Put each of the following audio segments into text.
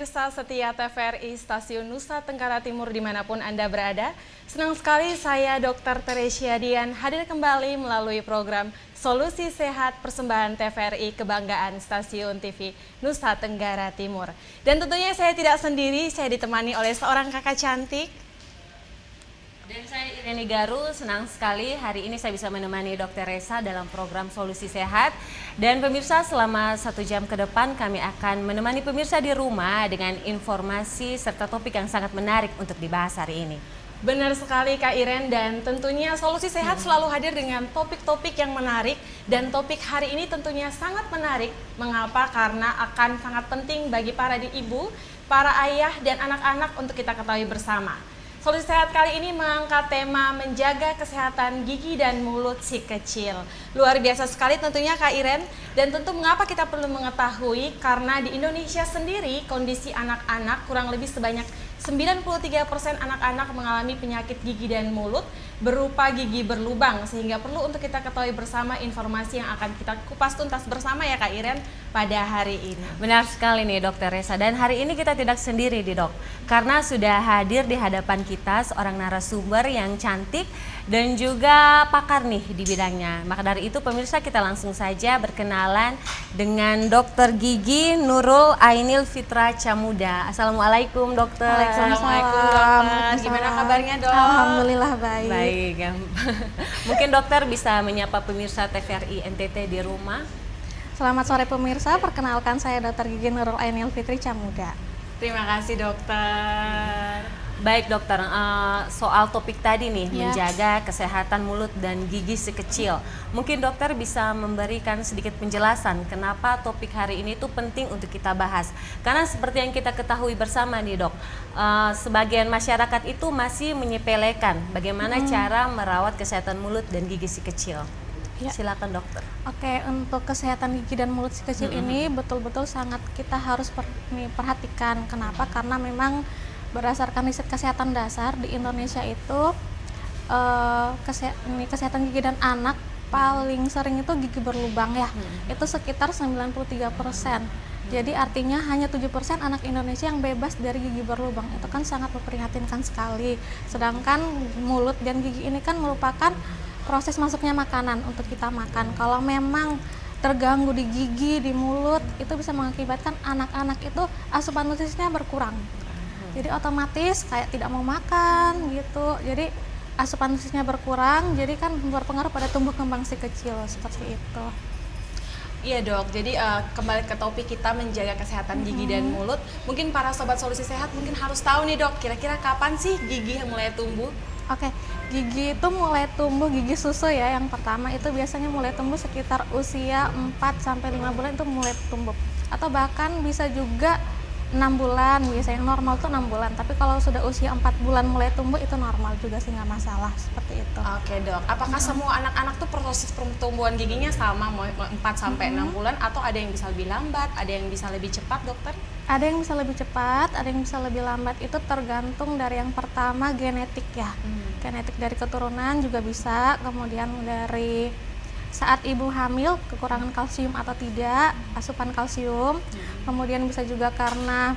pemirsa setia TVRI Stasiun Nusa Tenggara Timur dimanapun Anda berada. Senang sekali saya Dr. Teresia Dian hadir kembali melalui program Solusi Sehat persembahan TVRI Kebanggaan Stasiun TV Nusa Tenggara Timur. Dan tentunya saya tidak sendiri, saya ditemani oleh seorang kakak cantik. Dan saya Irene Garu, senang sekali hari ini saya bisa menemani Dr. Resa dalam program Solusi Sehat. Dan pemirsa, selama 1 jam ke depan kami akan menemani pemirsa di rumah dengan informasi serta topik yang sangat menarik untuk dibahas hari ini. Benar sekali Kak Iren, dan tentunya Solusi Sehat selalu hadir dengan topik-topik yang menarik. Dan topik hari ini tentunya sangat menarik. Mengapa? Karena akan sangat penting bagi para ibu, para ayah, dan anak-anak untuk kita ketahui bersama. Solusi Sehat kali ini mengangkat tema menjaga kesehatan gigi dan mulut si kecil. Luar biasa sekali tentunya Kak Iren. Dan tentu mengapa kita perlu mengetahui, karena di Indonesia sendiri kondisi anak-anak kurang lebih sebanyak 93% anak-anak mengalami penyakit gigi dan mulut berupa gigi berlubang, sehingga perlu untuk kita ketahui bersama informasi yang akan kita kupas tuntas bersama ya Kak Iren pada hari ini. Benar sekali nih Dr. Resa, dan hari ini kita tidak sendiri nih Dok, karena sudah hadir di hadapan kita seorang narasumber yang cantik dan juga pakar nih di bidangnya. Maka dari itu pemirsa, kita langsung saja berkenalan dengan Dr. Gigi Nurul Ainil Fitra Camuda. Assalamualaikum dokter. Assalamualaikum dokter. Gimana kabarnya dok? Alhamdulillah baik. Baik. Mungkin dokter bisa menyapa pemirsa TVRI NTT di rumah. Selamat sore pemirsa, perkenalkan saya Dr. Gigi Nurul Ainil Fitri Camuda. Terima kasih dokter. Baik dokter, soal topik tadi nih, Ya. menjaga kesehatan mulut dan gigi si kecil. Mungkin dokter bisa memberikan sedikit penjelasan kenapa topik hari ini tuh penting untuk kita bahas. Karena seperti yang kita ketahui bersama nih dok, sebagian masyarakat itu masih menyepelekan bagaimana cara merawat kesehatan mulut dan gigi si kecil. Ya. Silakan dokter. Oke, untuk kesehatan gigi dan mulut si kecil ini betul-betul sangat kita harus perhatikan. Kenapa? Karena memang berdasarkan riset kesehatan dasar di Indonesia itu kesehatan gigi dan anak paling sering itu gigi berlubang ya. Itu sekitar 93%. Jadi artinya hanya 7% anak Indonesia yang bebas dari gigi berlubang. Itu kan sangat memprihatinkan sekali. Sedangkan mulut dan gigi ini kan merupakan proses masuknya makanan untuk kita makan. Kalau memang terganggu di gigi, di mulut, itu bisa mengakibatkan anak-anak itu asupan nutrisinya berkurang. Jadi otomatis kayak tidak mau makan gitu. Jadi asupan nutrisinya berkurang, jadi kan berpengaruh pada tumbuh kembang si kecil seperti itu. Iya dok, jadi kembali ke topik kita menjaga kesehatan gigi dan mulut. Mungkin para sobat Solusi Sehat mungkin harus tahu nih dok, kira-kira kapan sih gigi yang mulai tumbuh? Oke, gigi itu mulai tumbuh, gigi susu ya yang pertama itu biasanya mulai tumbuh sekitar usia 4-5 bulan itu mulai tumbuh. Atau bahkan bisa juga 6 bulan, biasanya normal tuh 6 bulan. Tapi kalau sudah usia 4 bulan mulai tumbuh itu normal juga sih, nggak masalah seperti itu. Oke dok, apakah semua anak-anak tuh proses pertumbuhan giginya sama, mau 4-6 bulan, atau ada yang bisa lebih lambat, ada yang bisa lebih cepat dokter? Ada yang bisa lebih cepat, ada yang bisa lebih lambat. Itu tergantung dari yang pertama genetik ya. Genetik dari keturunan juga bisa, kemudian dari saat ibu hamil kekurangan kalsium atau tidak, asupan kalsium. Kemudian bisa juga karena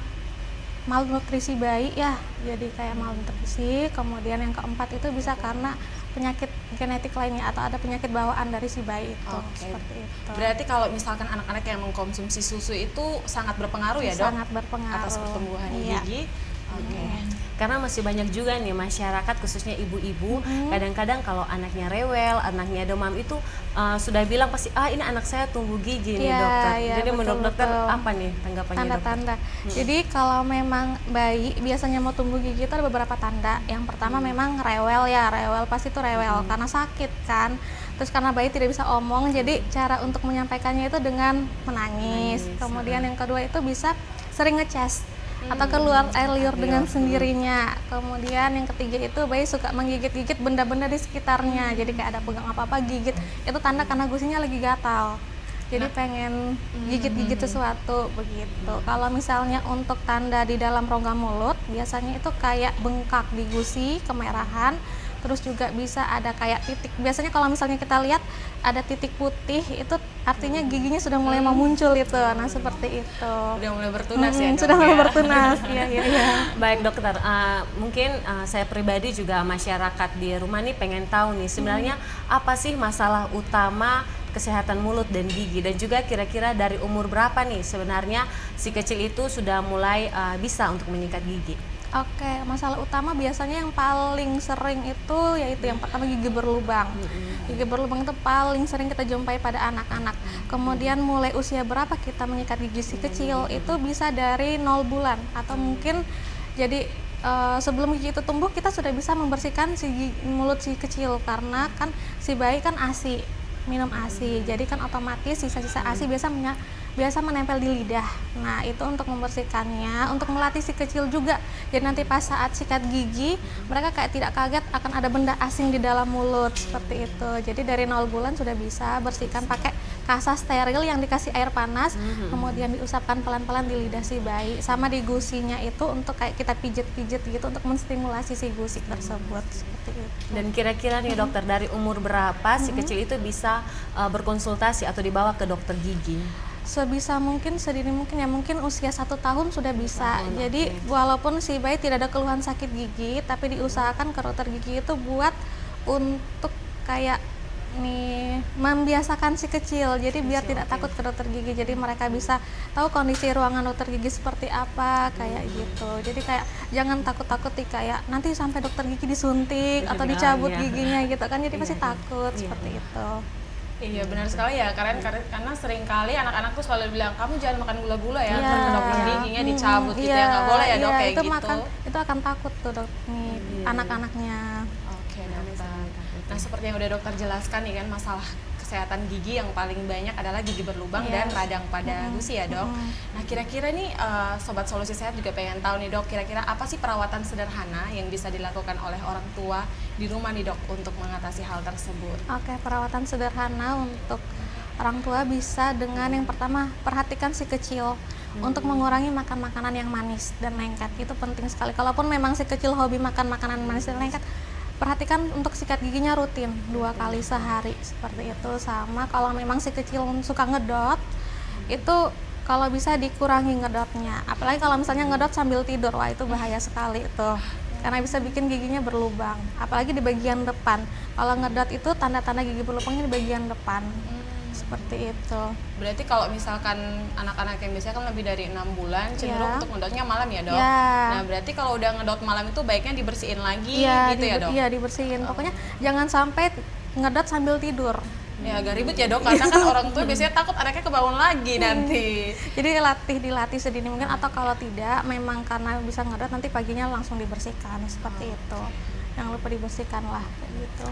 malnutrisi bayi ya, jadi kayak malnutrisi. Kemudian yang keempat itu bisa karena penyakit genetik lainnya atau ada penyakit bawaan dari si bayi itu. Oke. Seperti itu. Berarti kalau misalkan anak-anak yang mengkonsumsi susu itu sangat berpengaruh ya dok? Sangat berpengaruh Atas pertumbuhan Iya. gigi. Oke. Karena masih banyak juga nih masyarakat khususnya ibu-ibu, kadang-kadang kalau anaknya rewel, anaknya demam itu sudah bilang pasti ini anak saya tumbuh gigi nih Iya, dokter. iya, Jadi menurut dokter betul. apa nih tanggapannya dokter? Tanda-tanda. Jadi kalau memang bayi biasanya mau tumbuh gigi itu ada beberapa tanda. Yang pertama memang rewel ya, rewel pasti itu rewel karena sakit kan. Terus karena bayi tidak bisa omong, jadi cara untuk menyampaikannya itu dengan menangis. Kemudian yang kedua itu bisa sering ngeces atau keluar air liur dengan sendirinya. Kemudian yang ketiga itu bayi suka menggigit-gigit benda-benda di sekitarnya. Jadi kayak ada pegang apa-apa gigit. Itu tanda karena gusinya lagi gatal. Jadi pengen gigit-gigit sesuatu begitu. Kalau misalnya untuk tanda di dalam rongga mulut, biasanya itu kayak bengkak di gusi, kemerahan. Terus juga bisa ada kayak titik. Biasanya kalau misalnya kita lihat ada titik putih, itu artinya giginya sudah mulai mau muncul itu. Nah, seperti itu. Udah mulai bertunas ya, Dok, sudah mulai ya? bertunas. Iya, iya, iya. Baik dokter, mungkin saya pribadi juga masyarakat di rumah nih pengen tahu nih sebenarnya apa sih masalah utama kesehatan mulut dan gigi, dan juga kira-kira dari umur berapa nih sebenarnya si kecil itu sudah mulai bisa untuk menyikat gigi? Oke, masalah utama biasanya yang paling sering itu yaitu yang pertama gigi berlubang. Gigi berlubang itu paling sering kita jumpai pada anak-anak. Kemudian mulai usia berapa kita menyikat gigi si kecil itu bisa dari 0 bulan atau mungkin jadi sebelum gigi itu tumbuh kita sudah bisa membersihkan mulut si kecil karena kan si bayi kan ASI, minum ASI. Jadi kan otomatis sisa-sisa ASI biasa menempel di lidah. Nah, itu untuk membersihkannya, untuk melatih si kecil juga. Jadi nanti pas saat sikat gigi, mereka kayak tidak kaget akan ada benda asing di dalam mulut, seperti itu. Jadi dari 0 bulan sudah bisa bersihkan pakai kasa steril yang dikasih air panas, kemudian diusapkan pelan-pelan di lidah si bayi. Sama di gusinya itu untuk kayak kita pijet-pijet gitu untuk menstimulasi si gusi tersebut, seperti itu. Dan kira-kira nih dokter, dari umur berapa si kecil itu bisa berkonsultasi atau dibawa ke dokter gigi? Sebisa mungkin, sedini mungkin ya, mungkin usia 1 tahun sudah bisa. Jadi walaupun si bayi tidak ada keluhan sakit gigi, tapi diusahakan ke dokter gigi itu buat untuk kayak nih membiasakan si kecil. Jadi biar tidak takut ke dokter gigi. Jadi mereka bisa tahu kondisi ruangan dokter gigi seperti apa kayak gitu. Jadi kayak jangan takut-takut kayak nanti sampai dokter gigi disuntik atau dicabut giginya gitu kan. Jadi pasti takut seperti itu. Iya benar sekali ya, karena sering kali anak-anak tuh selalu bilang kamu jangan makan gula-gula ya, terus ke dokter giginya dicabut gitu ya, nggak boleh ya dok kayak itu gitu. Itu akan takut tuh dok nih anak-anaknya. Oke dokter. Nah seperti yang udah dokter jelaskan nih kan, masalah kesehatan gigi yang paling banyak adalah gigi berlubang dan radang pada gusi ya dok. Nah kira-kira nih Sobat Solusi Sehat juga pengen tahu nih dok, kira-kira apa sih perawatan sederhana yang bisa dilakukan oleh orang tua di rumah nih dok untuk mengatasi hal tersebut? Oke, perawatan sederhana untuk orang tua bisa dengan yang pertama perhatikan si kecil untuk mengurangi makan makanan yang manis dan lengket. Itu penting sekali. Kalaupun memang si kecil hobi makan makanan manis dan lengket, perhatikan untuk sikat giginya rutin 2 kali sehari seperti itu. Sama kalau memang si kecil suka ngedot, itu kalau bisa dikurangi ngedotnya. Apalagi kalau misalnya ngedot sambil tidur, wah itu bahaya sekali itu. Karena bisa bikin giginya berlubang, apalagi di bagian depan. Kalau ngedot itu tanda-tanda gigi berlubangnya di bagian depan. Seperti itu. Berarti kalau misalkan anak-anak yang biasanya kan lebih dari 6 bulan cenderung untuk ngedotnya malam ya dok? Nah berarti kalau udah ngedot malam itu baiknya dibersihin lagi gitu ya dok? Iya dibersihin, pokoknya jangan sampai ngedot sambil tidur. Ya agak ribet ya dok, karena kan orang tua biasanya takut anaknya kebangun lagi nanti. Jadi dilatih sedini mungkin, atau kalau tidak memang karena bisa ngedot nanti paginya langsung dibersihkan seperti itu. Jangan lupa dibersihkan lah gitu.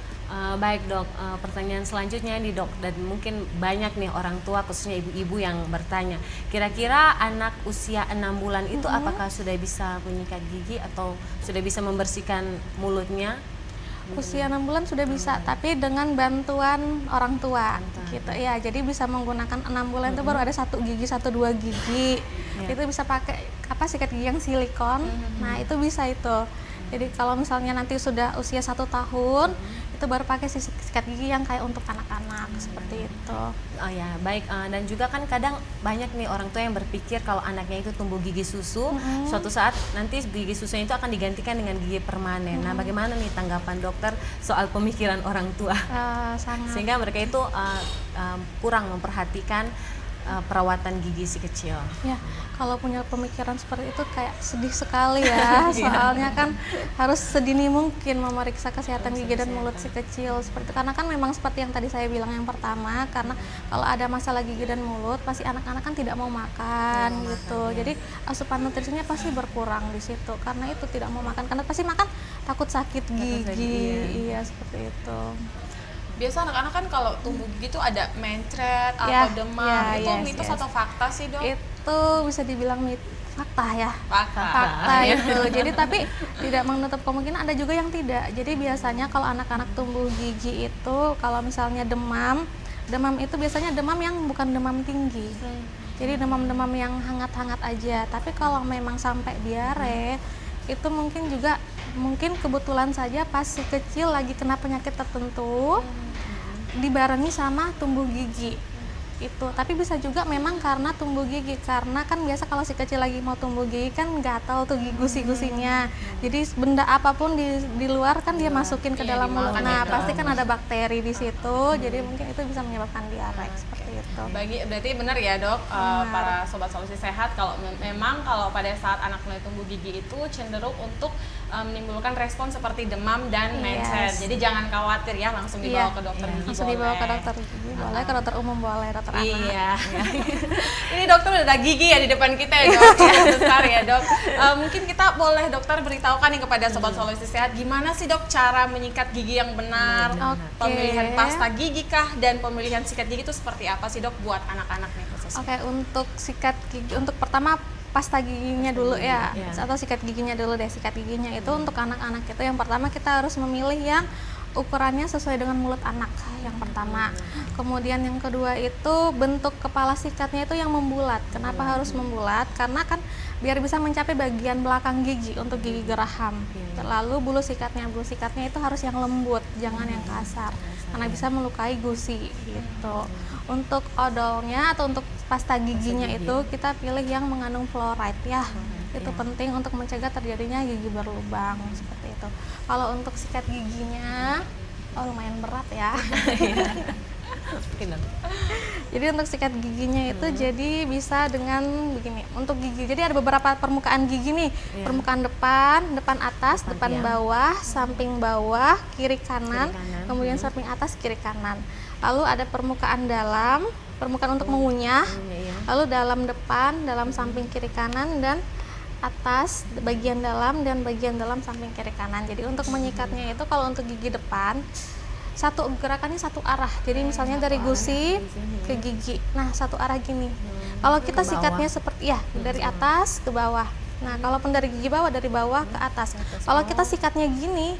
Baik dok, pertanyaan selanjutnya nih dok, dan mungkin banyak nih orang tua khususnya ibu-ibu yang bertanya, kira-kira anak usia 6 bulan itu apakah sudah bisa menyikat gigi atau sudah bisa membersihkan mulutnya? Usia 6 bulan sudah bisa, tapi dengan bantuan orang tua gitu ya. Jadi bisa menggunakan 6 bulan itu baru ada 1 gigi, 1-2 gigi. Itu bisa pakai sikat gigi yang silikon. Nah, itu bisa itu. Jadi kalau misalnya nanti sudah usia 1 tahun, itu baru pakai sikat gigi yang kayak untuk anak-anak seperti itu. Oh ya, baik. Dan juga kan kadang banyak nih orang tua yang berpikir kalau anaknya itu tumbuh gigi susu, suatu saat nanti gigi susunya itu akan digantikan dengan gigi permanen. Nah, bagaimana nih tanggapan dokter soal pemikiran orang tua? Sangat. Sehingga mereka itu kurang memperhatikan perawatan gigi si kecil. Ya, kalau punya pemikiran seperti itu kayak sedih sekali ya. Soalnya kan harus sedini mungkin memeriksa kesehatan gigi dan mulut si kecil seperti itu. Karena kan memang seperti yang tadi saya bilang yang pertama, karena kalau ada masalah gigi dan mulut pasti anak-anak kan tidak mau makan gitu. Jadi asupan nutrisinya pasti berkurang di situ. Karena itu tidak mau makan, karena pasti makan takut sakit gigi. Iya, seperti itu. Biasa anak-anak kan kalau tumbuh gigi tuh ada mencret atau demam, itu mitos atau fakta sih dok? Itu bisa dibilang fakta ya. Fakta itu. Jadi tapi tidak menutup kemungkinan ada juga yang tidak. Jadi biasanya kalau anak-anak tumbuh gigi itu kalau misalnya demam itu biasanya demam yang bukan demam tinggi. Jadi demam-demam yang hangat-hangat aja. Tapi kalau memang sampai diare itu mungkin kebetulan saja pas si kecil lagi kena penyakit tertentu dibarengi sama tumbuh gigi. itu. Tapi bisa juga memang karena tumbuh gigi, karena kan biasa kalau si kecil lagi mau tumbuh gigi kan gatal tuh gusi-gusinya. Jadi benda apapun di luar kan dia masukin ke dalam mulut. Nah, pasti kan ada bakteri di situ. Jadi mungkin itu bisa menyebabkan diare seperti itu. Berarti benar ya dok, para sobat solusi sehat, kalau memang kalau pada saat anak mulai tumbuh gigi itu cenderung untuk menimbulkan respon seperti demam dan mencret. Jadi jangan khawatir ya, langsung dibawa ke dokter gigi. Langsung dibawa ke dokter gigi boleh, ke dokter umum boleh, dokter anak. Iya. Ini dokter udah ada gigi ya di depan kita ya dok, ya, besar ya dok. Mungkin kita boleh dokter beritahukan nih kepada sobat solusi sehat, gimana sih dok cara menyikat gigi yang benar, pemilihan pasta gigi kah, dan pemilihan sikat gigi itu seperti apa sih dok buat anak-anak nih khususnya? Oke, untuk sikat gigi, untuk pertama pasta giginya dulu ya, atau sikat giginya dulu deh. Sikat giginya itu untuk anak-anak itu yang pertama kita harus memilih yang ukurannya sesuai dengan mulut anak yang pertama. Kemudian yang kedua itu bentuk kepala sikatnya itu yang membulat. Kenapa harus membulat? Karena kan biar bisa mencapai bagian belakang gigi untuk gigi geraham. Lalu bulu sikatnya itu harus yang lembut, jangan yang kasar, karena bisa melukai gusi gitu. Untuk odolnya atau untuk pasta giginya itu kita pilih yang mengandung fluoride ya. Itu penting untuk mencegah terjadinya gigi berlubang seperti itu. Kalau untuk sikat giginya lumayan berat ya. Jadi untuk sikat giginya itu jadi bisa dengan begini. Untuk gigi jadi ada beberapa permukaan gigi nih. Permukaan depan atas, depan bawah, samping bawah, kiri kanan, kemudian samping atas, kiri kanan. Lalu ada permukaan dalam, permukaan untuk mengunyah. Lalu dalam depan, dalam samping kiri kanan, dan atas bagian dalam dan bagian dalam samping kiri kanan. Jadi untuk menyikatnya itu kalau untuk gigi depan gerakannya satu arah. Jadi misalnya dari gusi ke gigi. Nah, satu arah gini. Kalau kita sikatnya seperti dari atas ke bawah. Nah, kalaupun dari gigi bawah dari bawah ke atas. Kalau kita sikatnya gini,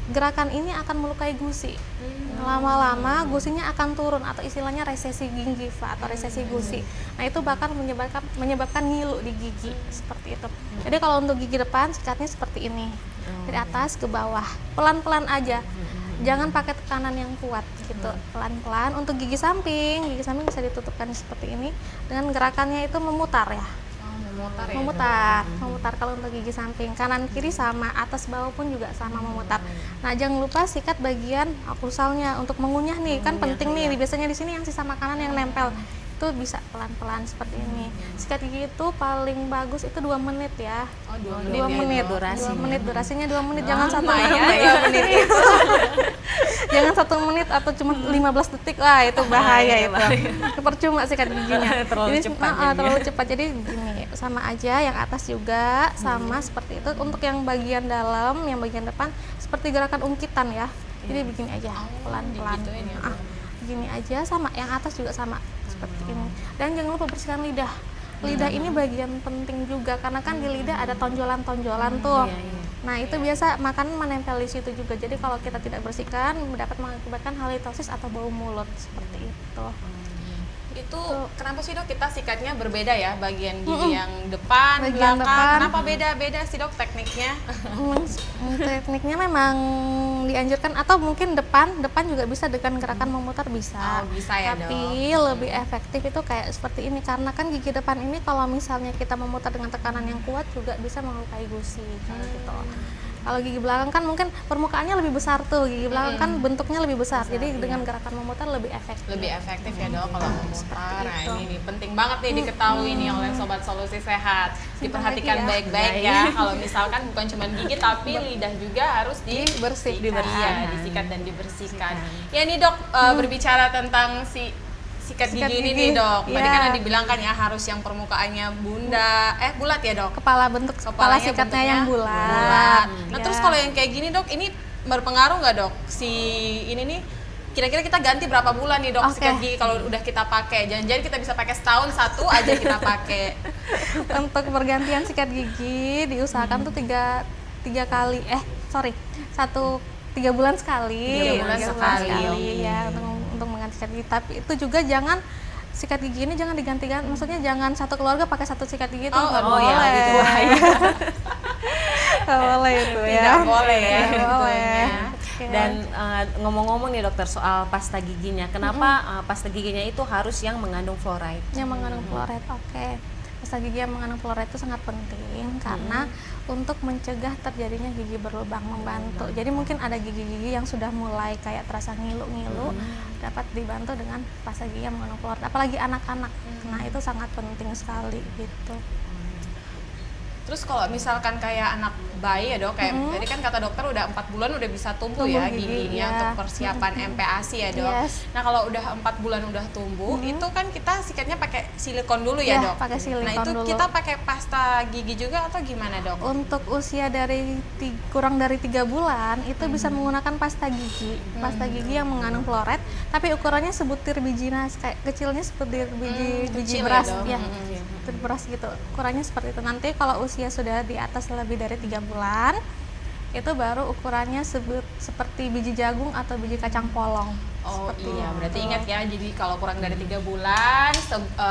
gerakan ini akan melukai gusi. Lama-lama gusinya akan turun atau istilahnya resesi gingiva atau resesi gusi. Nah, itu bahkan menyebabkan ngilu di gigi seperti itu. Jadi kalau untuk gigi depan sikatnya seperti ini. Dari atas ke bawah. Pelan-pelan aja. Jangan pakai tekanan yang kuat gitu. Pelan-pelan. Untuk gigi samping bisa ditutupkan seperti ini dengan gerakannya itu memutar ya. Memutar kalau untuk gigi samping, kanan kiri sama, atas bawah pun juga sama memutar. Nah, jangan lupa sikat bagian oklusalnya untuk mengunyah nih, kan penting nih, biasanya di sini yang sisa makanan yang nempel. Itu bisa pelan-pelan seperti ini. Sikat gigi itu paling bagus itu 2 menit ya. 2 menit durasinya 2 menit, jangan 1 menit. Jangan 1 menit atau cuma 15 detik lah, itu bahaya itu. Percuma sikat giginya. Terlalu cepat. Jadi gini, sama aja yang atas juga sama seperti itu. Untuk yang bagian dalam, yang bagian depan seperti gerakan ungkitan ya. Jadi begini aja, pelan-pelan. Gini aja sama, yang atas juga sama seperti ini. Dan jangan lupa bersihkan lidah. Lidah ini bagian penting juga karena kan di lidah ada tonjolan-tonjolan tuh. Nah, itu biasa makanan menempel di situ juga. Jadi kalau kita tidak bersihkan dapat mengakibatkan halitosis atau bau mulut seperti itu. Itu kenapa sih dok kita sikatnya berbeda ya, bagian gigi yang depan, belakang, kenapa beda-beda sih dok tekniknya? Tekniknya memang dianjurkan, atau mungkin depan juga bisa dengan gerakan memutar bisa. Bisa ya tapi dok. lebih efektif itu kayak seperti ini karena kan gigi depan ini kalau misalnya kita memutar dengan tekanan yang kuat juga bisa melukai gusi gitu. Kalau gigi belakang kan mungkin permukaannya lebih besar tuh, gigi belakang kan bentuknya lebih besar, jadi dengan gerakan memutar lebih efektif. Lebih efektif ya dok kalau memutar. Nah, ini penting banget nih diketahui nih oleh sobat solusi sehat. Diperhatikan baik-baik ya. Kalau misalkan bukan cuma gigi tapi lidah juga harus disikat dan dibersihkan. Ya nih dok, berbicara tentang sikat gigi ini nih dok. Tadi kan dibilangkan ya harus yang permukaannya bulat ya dok. Bentuk kepala sikatnya yang bulat. Nah terus kalau yang kayak gini dok, ini berpengaruh nggak dok? Si ini nih kira-kira kita ganti berapa bulan nih dok sikat gigi kalau udah kita pakai? Jangan-jangan kita bisa pakai setahun satu aja kita pakai. Untuk pergantian sikat gigi diusahakan tuh 3 bulan sekali. 3 bulan sekali ya untuk mengganti sikat gigi. Tapi itu juga jangan sikat gigi ini jangan diganti-ganti. Maksudnya jangan satu keluarga pakai satu sikat gigi itu nggak boleh. Gitu. Nggak boleh itu ya. Tidak boleh ya. Tidak boleh. Dan ngomong-ngomong nih dokter soal pasta giginya, kenapa pasta giginya itu harus yang mengandung fluoride? Yang mengandung fluoride, oke. Pasta gigi yang mengandung fluoride itu sangat penting karena untuk mencegah terjadinya gigi berlubang, membantu. Jadi mungkin ada gigi-gigi yang sudah mulai kayak terasa ngilu-ngilu, dapat dibantu dengan pasta gigi yang mengandung fluoride. Apalagi anak-anak, nah itu sangat penting sekali gitu. Terus kalau misalkan kayak anak bayi ya dok, kayak tadi kan kata dokter udah 4 bulan udah bisa tumbuh ya giginya untuk persiapan MPASI ya dok. Nah kalau udah 4 bulan udah tumbuh, itu kan kita sikatnya pakai silikon dulu ya dok. Pakai silikon nah itu dulu. kita pakai pasta gigi juga atau gimana dok? Untuk usia dari kurang dari 3 bulan itu bisa menggunakan pasta gigi. Pasta gigi yang mengandung fluoride, tapi ukurannya sebutir biji nas, kayak kecilnya sebutir biji kecil beras ya, dok? ya. Beras gitu. Ukurannya seperti itu. Nanti kalau usia sudah di atas lebih dari 3 bulan, itu baru ukurannya seperti biji jagung atau biji kacang polong. Oh seperti iya, itu. berarti ingat ya, jadi kalau kurang dari 3 bulan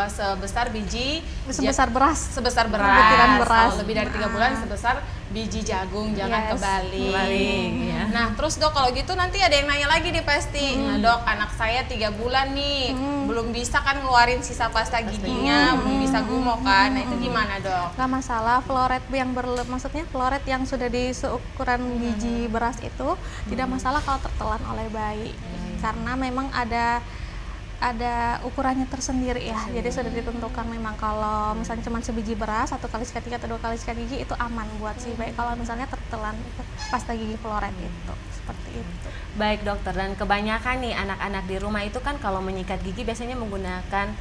sebesar biji Sebesar beras. sebesar Butiran beras. beras. Kalau lebih dari 3 bulan sebesar biji jagung, jangan Yes. kebalik. ya. Nah, terus dok kalau gitu nanti ada yang nanya lagi nih pasti. Nah, dok, anak saya 3 bulan nih, belum bisa kan ngeluarin sisa pasta giginya, belum bisa gumo kan. Nah, itu gimana, dok? Nggak masalah, fluoride yang maksudnya fluoride yang sudah di seukuran biji beras itu tidak masalah kalau tertelan oleh bayi. Karena memang ada ukurannya tersendiri ya. Jadi sudah ditentukan memang kalau misalnya cuma sebiji beras, 1 kali sikat gigi atau 2 kali sikat gigi itu aman buat si bayi. Kalau misalnya tertelan pasta gigi fluoride itu seperti itu. Baik dokter, dan kebanyakan nih anak-anak di rumah itu kan kalau menyikat gigi biasanya menggunakan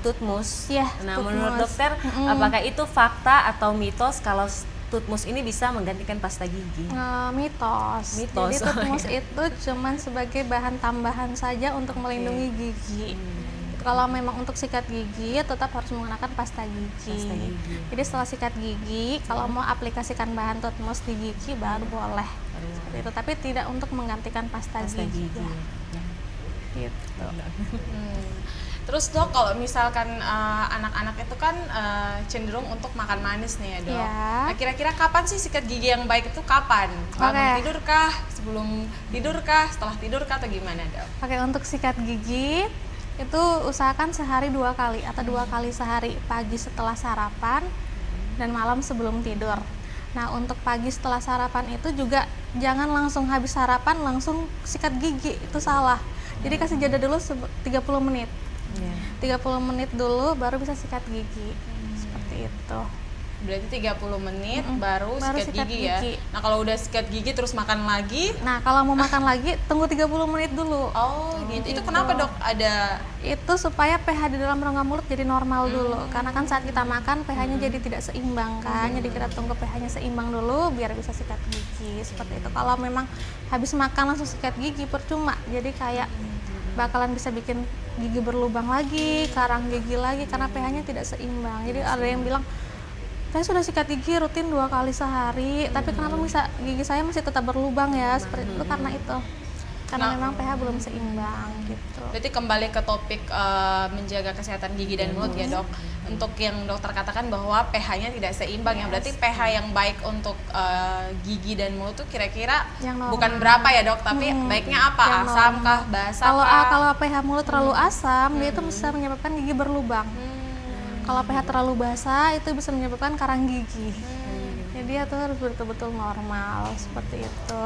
toothmousse. Iya, Nah, toothmousse. menurut dokter apakah itu fakta atau mitos kalau toothmousse ini bisa menggantikan pasta gigi? Mitos. Mitos. Jadi toothmousse itu cuman sebagai bahan tambahan saja untuk melindungi gigi. Kalau memang untuk sikat gigi tetap harus menggunakan pasta gigi. Pasta gigi. Jadi setelah sikat gigi, kalau mau aplikasikan bahan toothmousse di gigi baru boleh. Seperti itu, tapi tidak untuk menggantikan pasta gigi. Ya. Gitu. Terus dok, kalau misalkan anak-anak itu kan cenderung untuk makan manis nih ya dok. Ya. Nah, kira-kira kapan sih sikat gigi yang baik itu kapan? Bangun tidur kah? Sebelum tidur kah? Setelah tidur kah? Atau gimana dok? Oke, untuk sikat gigi itu usahakan sehari 2 kali atau 2 kali sehari, pagi setelah sarapan dan malam sebelum tidur. Nah, untuk pagi setelah sarapan itu juga jangan langsung habis sarapan langsung sikat gigi, itu salah. Jadi kasih jeda dulu 30 menit. 30 menit dulu baru bisa sikat gigi. Seperti itu. Berarti 30 menit baru sikat gigi ya. gigi. Nah, kalau udah sikat gigi terus makan lagi. Nah, kalau mau makan lagi tunggu 30 menit dulu. Oh, gitu. Itu kenapa dok? Ada Itu supaya pH di dalam rongga mulut jadi normal dulu. Karena kan saat kita makan pH-nya jadi tidak seimbang kan. Jadi kita tunggu pH-nya seimbang dulu biar bisa sikat gigi. Seperti itu. Kalau memang habis makan langsung sikat gigi percuma. Jadi kayak bakalan bisa bikin gigi berlubang lagi, karang gigi lagi karena pH-nya tidak seimbang. Jadi ada yang bilang, saya sudah sikat gigi rutin 2 kali sehari, tapi kenapa bisa gigi saya masih tetap berlubang ya? Seperti itu karena itu. Karena memang pH belum seimbang gitu. Berarti kembali ke topik menjaga kesehatan gigi dan mulut ya dok. Untuk yang dokter katakan bahwa pH-nya tidak seimbang ya, berarti pH yang baik untuk gigi dan mulut tuh kira-kira Yang normal. bukan berapa ya dok, tapi baiknya apa? Yang Asam normal. kah? Basah Kalau kah? kalau pH mulut terlalu asam, dia itu bisa menyebabkan gigi berlubang. Kalau pH terlalu basah itu bisa menyebabkan karang gigi. Jadi itu harus betul-betul normal seperti itu.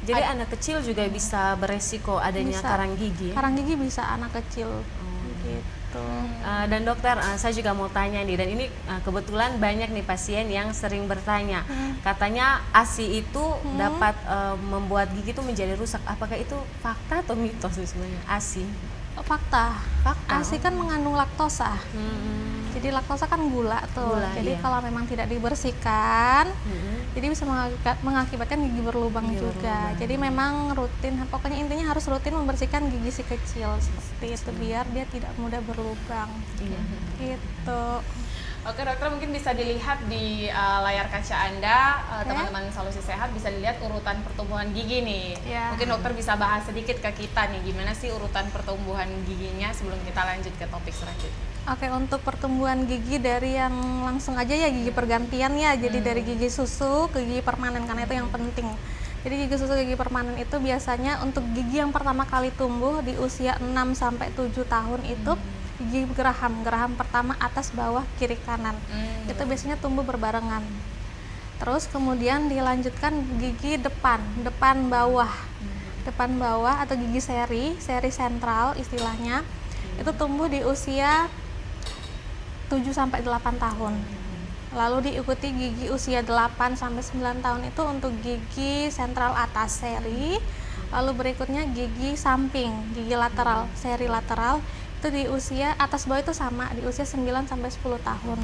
Jadi anak kecil juga bisa beresiko adanya Bisa. karang gigi. Karang gigi bisa anak kecil. Gitu. Dan dokter, saya juga mau tanya nih, dan ini kebetulan banyak nih pasien yang sering bertanya, katanya ASI itu dapat membuat gigi itu menjadi rusak. Apakah itu fakta atau mitos sih sebenarnya ASI? Fakta. Fakta. ASI kan mengandung laktosa. Jadi laktosa kan gula tuh. Gula, Jadi iya. kalau memang tidak dibersihkan, jadi bisa mengakibatkan gigi berlubang juga. Jadi memang rutin, pokoknya intinya harus rutin membersihkan gigi si kecil seperti itu biar dia tidak mudah berlubang. Gitu. Oke dokter, mungkin bisa dilihat di layar kaca Anda, teman-teman Solusi Sehat bisa dilihat urutan pertumbuhan gigi nih. Ya. Mungkin dokter bisa bahas sedikit ke kita nih, gimana sih urutan pertumbuhan giginya sebelum kita lanjut ke topik selanjutnya. Oke, untuk pertumbuhan gigi dari yang langsung aja ya gigi pergantian ya. Jadi dari gigi susu ke gigi permanen karena itu yang penting. Jadi gigi susu gigi permanen itu biasanya untuk gigi yang pertama kali tumbuh di usia 6 sampai 7 tahun itu gigi geraham pertama atas bawah kiri kanan. Itu biasanya tumbuh berbarengan. Terus kemudian dilanjutkan gigi depan bawah. Depan bawah atau gigi seri sentral istilahnya. Itu tumbuh di usia 7 sampai 8 tahun. Lalu diikuti gigi usia 8 sampai 9 tahun itu untuk gigi sentral atas seri. Lalu berikutnya gigi samping, gigi lateral, seri lateral itu di usia atas bawah itu sama di usia 9 sampai 10 tahun.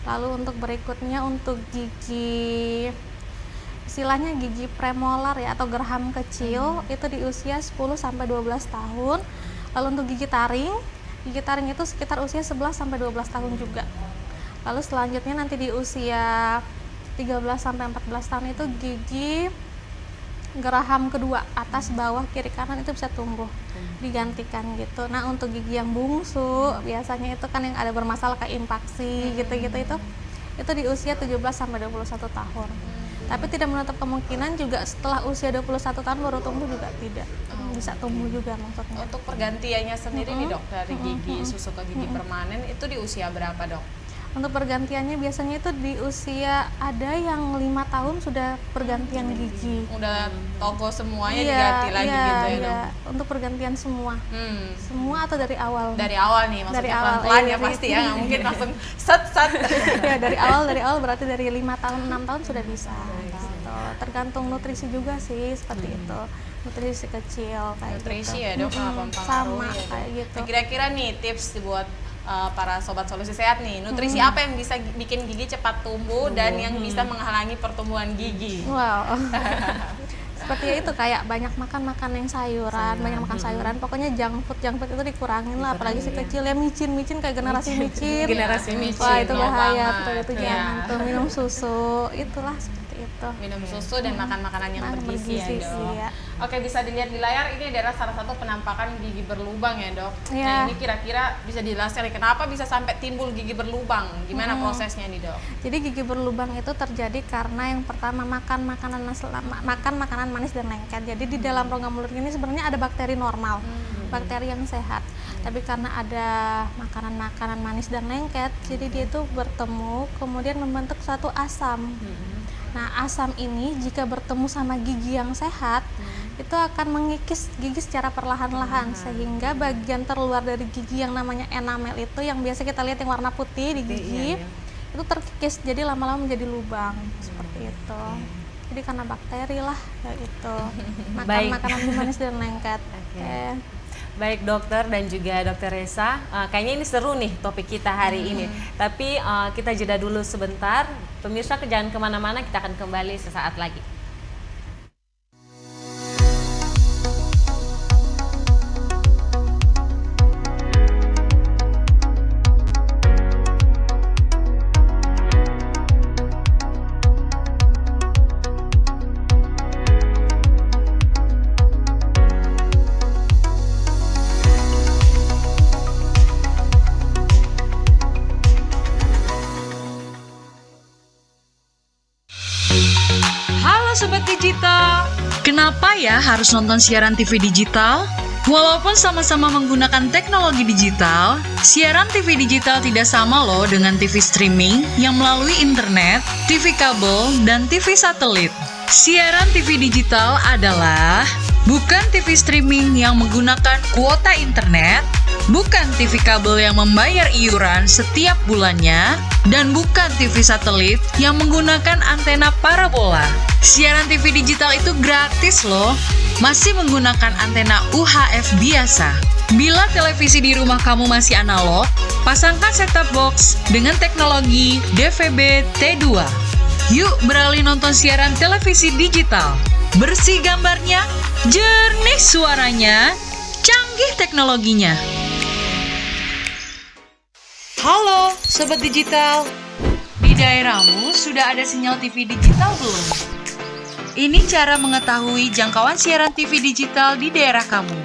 Lalu untuk berikutnya untuk gigi istilahnya gigi premolar ya atau geraham kecil itu di usia 10 sampai 12 tahun. Lalu untuk gigi taring itu sekitar usia 11 sampai 12 tahun juga. Lalu selanjutnya nanti di usia 13 sampai 14 tahun itu gigi geraham kedua atas bawah kiri kanan itu bisa tumbuh digantikan gitu. Nah untuk gigi yang bungsu biasanya itu kan yang ada bermasalah kayak impaksi gitu-gitu itu di usia 17 sampai 21 tahun. Tapi tidak menutup kemungkinan juga setelah usia 21 tahun baru tumbuh juga tidak bisa tumbuh juga maksudnya. Untuk pergantiannya sendiri nih dok dari gigi susu ke gigi permanen itu di usia berapa dok? Untuk pergantiannya biasanya itu di usia ada yang 5 tahun sudah pergantian gigi. Udah toko semuanya diganti lagi gitu ya dok? Untuk pergantian semua. Semua atau dari awal? Dari awal nih, maksudnya Dari awal, pelan-pelan iya, ya pasti ya, nggak mungkin langsung set. Ya dari awal berarti dari 5 tahun 6 tahun sudah bisa. Gitu. Tergantung nutrisi juga sih seperti itu. Nutrisi kecil kayak nutrisi gitu. ya dok, mempengaruhi sama ya, kayak gitu. Nah, kira-kira nih tips buat para sobat solusi sehat nih, nutrisi apa yang bisa bikin gigi cepat tumbuh dan yang bisa menghalangi pertumbuhan gigi? Wow. Seperti itu kayak banyak makan yang sayuran, banyak makan sayuran. Pokoknya junk food itu dikurangin lah, apalagi si kecil ya micin kayak generasi micin. Generasi micin. Wah, itu bahaya banget. tuh, itu jangan tuh minum susu. Itulah seperti itu. Minum susu dan makan makanan yang bergizi ya dok. Iya. Oke, bisa dilihat di layar ini adalah salah satu penampakan gigi berlubang ya dok. Iya. Nah ini kira-kira bisa dijelaskan kenapa bisa sampai timbul gigi berlubang? Gimana prosesnya nih dok? Jadi gigi berlubang itu terjadi karena yang pertama makan makanan manis dan lengket. Jadi di dalam rongga mulut ini sebenarnya ada bakteri normal, bakteri yang sehat. Tapi karena ada makanan manis dan lengket, jadi dia itu bertemu kemudian membentuk suatu asam. Nah asam ini jika bertemu sama gigi yang sehat itu akan mengikis gigi secara perlahan-lahan sehingga bagian terluar dari gigi yang namanya enamel itu yang biasa kita lihat yang warna putih di gigi itu terkikis jadi lama-lama menjadi lubang seperti itu. Jadi karena bakteri lah kayak itu. Makan makanan manis dan lengket. Oke. Baik dokter dan juga dokter Resa, kayaknya ini seru nih topik kita hari ini. Tapi kita jeda dulu sebentar. Pemirsa jangan kemana-mana, kita akan kembali sesaat lagi. Sobat Digital, kenapa ya harus nonton siaran TV digital? Walaupun sama-sama menggunakan teknologi digital, siaran TV digital tidak sama loh dengan TV streaming yang melalui internet, TV kabel, dan TV satelit. Siaran TV digital adalah bukan TV streaming yang menggunakan kuota internet, bukan TV kabel yang membayar iuran setiap bulannya, dan bukan TV satelit yang menggunakan antena parabola. Siaran TV digital itu gratis loh, masih menggunakan antena UHF biasa. Bila televisi di rumah kamu masih analog, pasangkan set-top box dengan teknologi DVB T2. Yuk beralih nonton siaran televisi digital. Bersih gambarnya, jernih suaranya, canggih teknologinya. Halo Sobat Digital, di daerahmu sudah ada sinyal TV digital belum? Ini cara mengetahui jangkauan siaran TV digital di daerah kamu.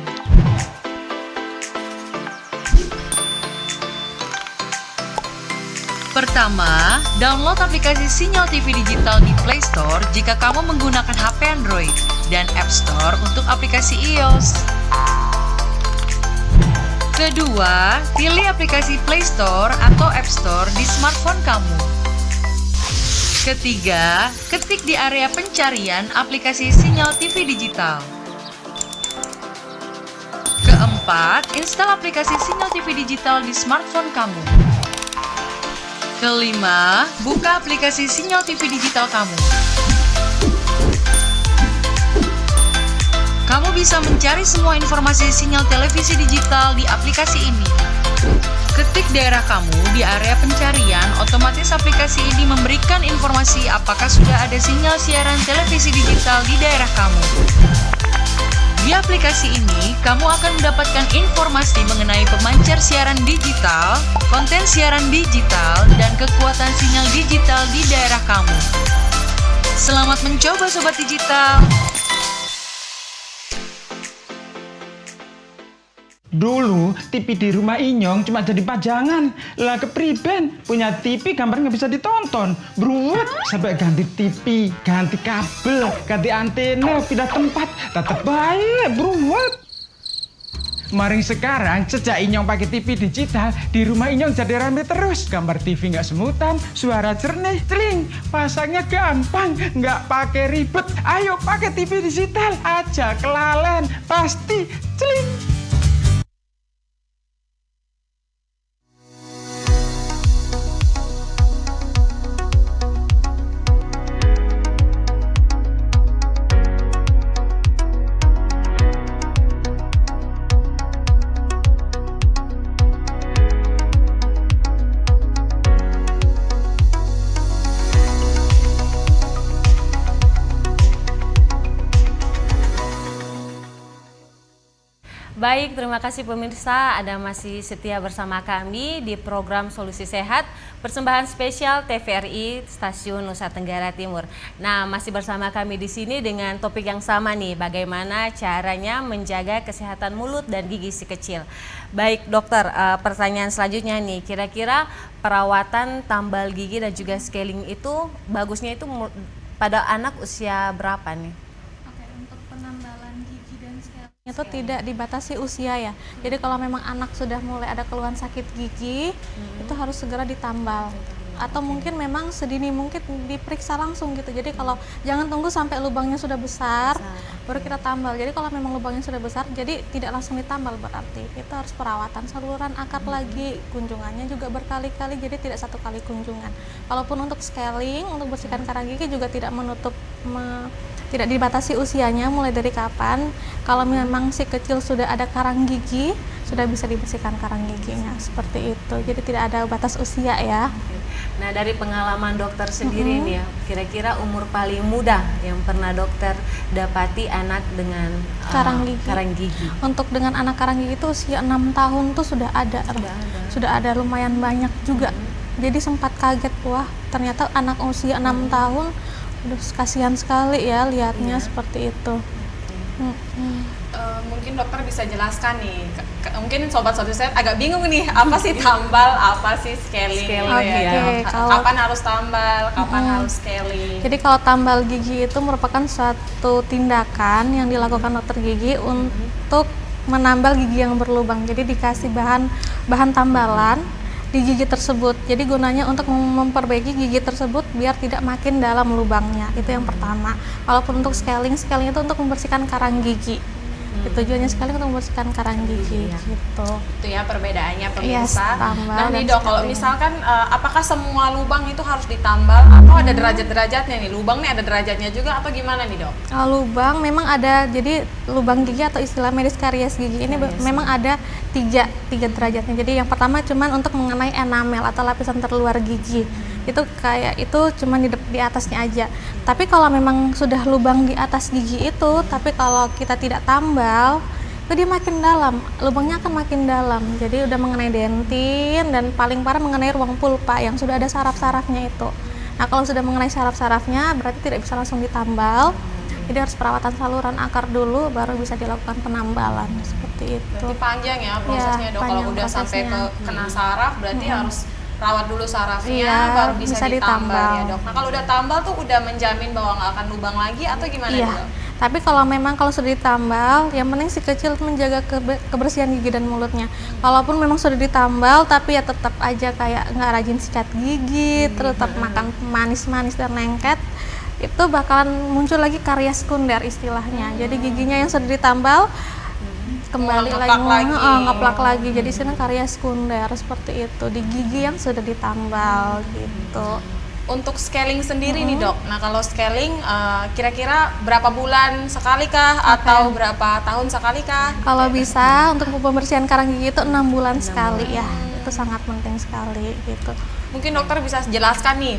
Pertama, download aplikasi Sinyal TV Digital di Play Store jika kamu menggunakan HP Android dan App Store untuk aplikasi iOS. Kedua, pilih aplikasi Play Store atau App Store di smartphone kamu. Ketiga, ketik di area pencarian aplikasi Sinyal TV Digital. Keempat, install aplikasi Sinyal TV Digital di smartphone kamu. Kelima, buka aplikasi Sinyal TV Digital kamu. Kamu bisa mencari semua informasi sinyal televisi digital di aplikasi ini. Ketik daerah kamu di area pencarian, otomatis aplikasi ini memberikan informasi apakah sudah ada sinyal siaran televisi digital di daerah kamu. Di aplikasi ini, kamu akan mendapatkan informasi mengenai pemancar siaran digital, konten siaran digital, dan kekuatan sinyal digital di daerah kamu. Selamat mencoba Sobat Digital! Dulu TV di rumah Inyong cuma jadi pajangan. Lah kepriben punya TV gambar nggak bisa ditonton. Beruwet sampai ganti TV, ganti kabel, ganti antena, pindah tempat. Tetap baik, beruwet. Maring sekarang sejak Inyong pakai TV digital, di rumah Inyong jadi rame terus. Gambar TV nggak semutan, suara jernih, celing. Pasangnya gampang, nggak pakai ribet. Ayo pakai TV digital aja, kelalen pasti celing. Baik, terima kasih pemirsa, Anda masih setia bersama kami di program Solusi Sehat, persembahan spesial TVRI Stasiun Nusa Tenggara Timur. Nah, masih bersama kami di sini dengan topik yang sama nih, bagaimana caranya menjaga kesehatan mulut dan gigi si kecil. Baik, dokter, pertanyaan selanjutnya nih, kira-kira perawatan tambal gigi dan juga scaling itu bagusnya itu pada anak usia berapa nih? Untuk penambalan gigi dan scaling itu tidak dibatasi usia ya. Jadi kalau memang anak sudah mulai ada keluhan sakit gigi, itu harus segera ditambal. Atau mungkin memang sedini mungkin diperiksa langsung gitu. Jadi kalau jangan tunggu sampai lubangnya sudah besar, baru kita tambal. Jadi kalau memang lubangnya sudah besar, jadi tidak langsung ditambal berarti. Itu harus perawatan saluran akar lagi, kunjungannya juga berkali-kali, jadi tidak satu kali kunjungan. Walaupun untuk scaling, untuk bersihkan karang gigi juga tidak tidak dibatasi usianya mulai dari kapan. Kalau memang si kecil sudah ada karang gigi, sudah bisa dibersihkan karang giginya seperti itu. Jadi tidak ada batas usia ya. Nah, dari pengalaman dokter sendiri nih ya, kira-kira umur paling muda yang pernah dokter dapati anak dengan karang gigi. Untuk dengan anak karang gigi itu usia 6 tahun tuh sudah ada. Sudah ada lumayan banyak juga. Jadi sempat kaget, wah ternyata anak usia 6 tahun. Aduh, kasihan sekali ya lihatnya seperti itu. Mungkin dokter bisa jelaskan nih, mungkin sobat Solusi Sehat agak bingung nih, apa sih tambal, apa sih scaling gitu ya. Kapan harus tambal, kapan harus scaling. Jadi kalau tambal gigi itu merupakan suatu tindakan yang dilakukan dokter gigi untuk menambal gigi yang berlubang. Jadi dikasih bahan tambalan di gigi tersebut. Jadi gunanya untuk memperbaiki gigi tersebut biar tidak makin dalam lubangnya. Itu yang pertama. Walaupun untuk scaling itu untuk membersihkan karang gigi. Tujuannya sekali untuk membersihkan karang gigi gitu. Itu ya perbedaannya pemirsa. Nah nih dok, kalau misalkan apakah semua lubang itu harus ditambal atau ada derajat-derajatnya nih? Lubang nih ada derajatnya juga atau gimana nih dok? Lubang memang ada, jadi lubang gigi atau istilah medis karies gigi ini memang ada tiga derajatnya. Jadi yang pertama cuman untuk mengenai enamel atau lapisan terluar gigi. Itu kayak itu cuma di atasnya aja. Tapi kalau memang sudah lubang di atas gigi itu, tapi kalau kita tidak tambal, itu dia makin dalam, lubangnya akan makin dalam. Jadi udah mengenai dentin dan paling parah mengenai ruang pulpa yang sudah ada saraf-sarafnya itu. Nah kalau sudah mengenai saraf-sarafnya berarti tidak bisa langsung ditambal. Jadi harus perawatan saluran akar dulu baru bisa dilakukan penambalan seperti itu. Berarti panjang ya prosesnya dok. Kalau udah sampai ke kena saraf berarti harus rawat dulu sarafnya, Iya, baru bisa bisa ditambal ditambal. ya dok. Nah kalau udah tambal tuh udah menjamin bahwa nggak akan lubang lagi atau gimana Iya. dok? Tapi kalau memang kalau sudah ditambal, yang penting si kecil itu menjaga kebersihan gigi dan mulutnya. Kalaupun memang sudah ditambal, tapi ya tetap aja kayak nggak rajin sikat gigi, terus tetap makan manis-manis dan lengket, itu bakalan muncul lagi karies sekunder istilahnya. Jadi giginya yang sudah ditambal kembali ngeplak lagi. ngeplak lagi. Jadi sini karies sekunder seperti itu di gigi yang sudah ditambal gitu. Untuk scaling sendiri nih dok, nah kalau scaling kira-kira berapa bulan sekali kah atau berapa tahun sekali kah? Kalau bisa untuk pembersihan karang gigi itu 6 bulan sekali ya, itu sangat penting sekali gitu. Mungkin dokter bisa jelaskan nih,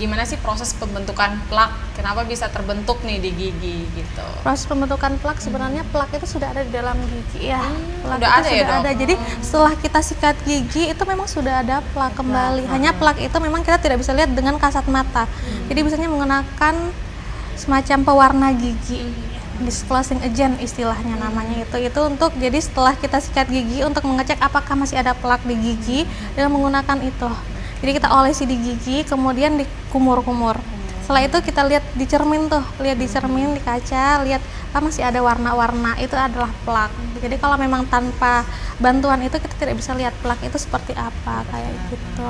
gimana sih proses pembentukan plak? Kenapa bisa terbentuk nih di gigi gitu? Proses pembentukan plak sebenarnya plak itu sudah ada di dalam gigi ya. Plak udah itu ada ya, sudah Dok? ada. Jadi setelah kita sikat gigi itu memang sudah ada plak kembali. Hanya plak itu memang kita tidak bisa lihat dengan kasat mata. Jadi biasanya menggunakan semacam pewarna gigi. Disclosing agent istilahnya namanya itu untuk jadi setelah kita sikat gigi untuk mengecek apakah masih ada plak di gigi dengan menggunakan itu. Jadi kita olesi di gigi, kemudian dikumur-kumur. Setelah itu kita lihat di cermin tuh, lihat di cermin, di kaca, lihat masih ada warna-warna, itu adalah plak. Jadi kalau memang tanpa bantuan itu kita tidak bisa lihat plak itu seperti apa, kayak gitu.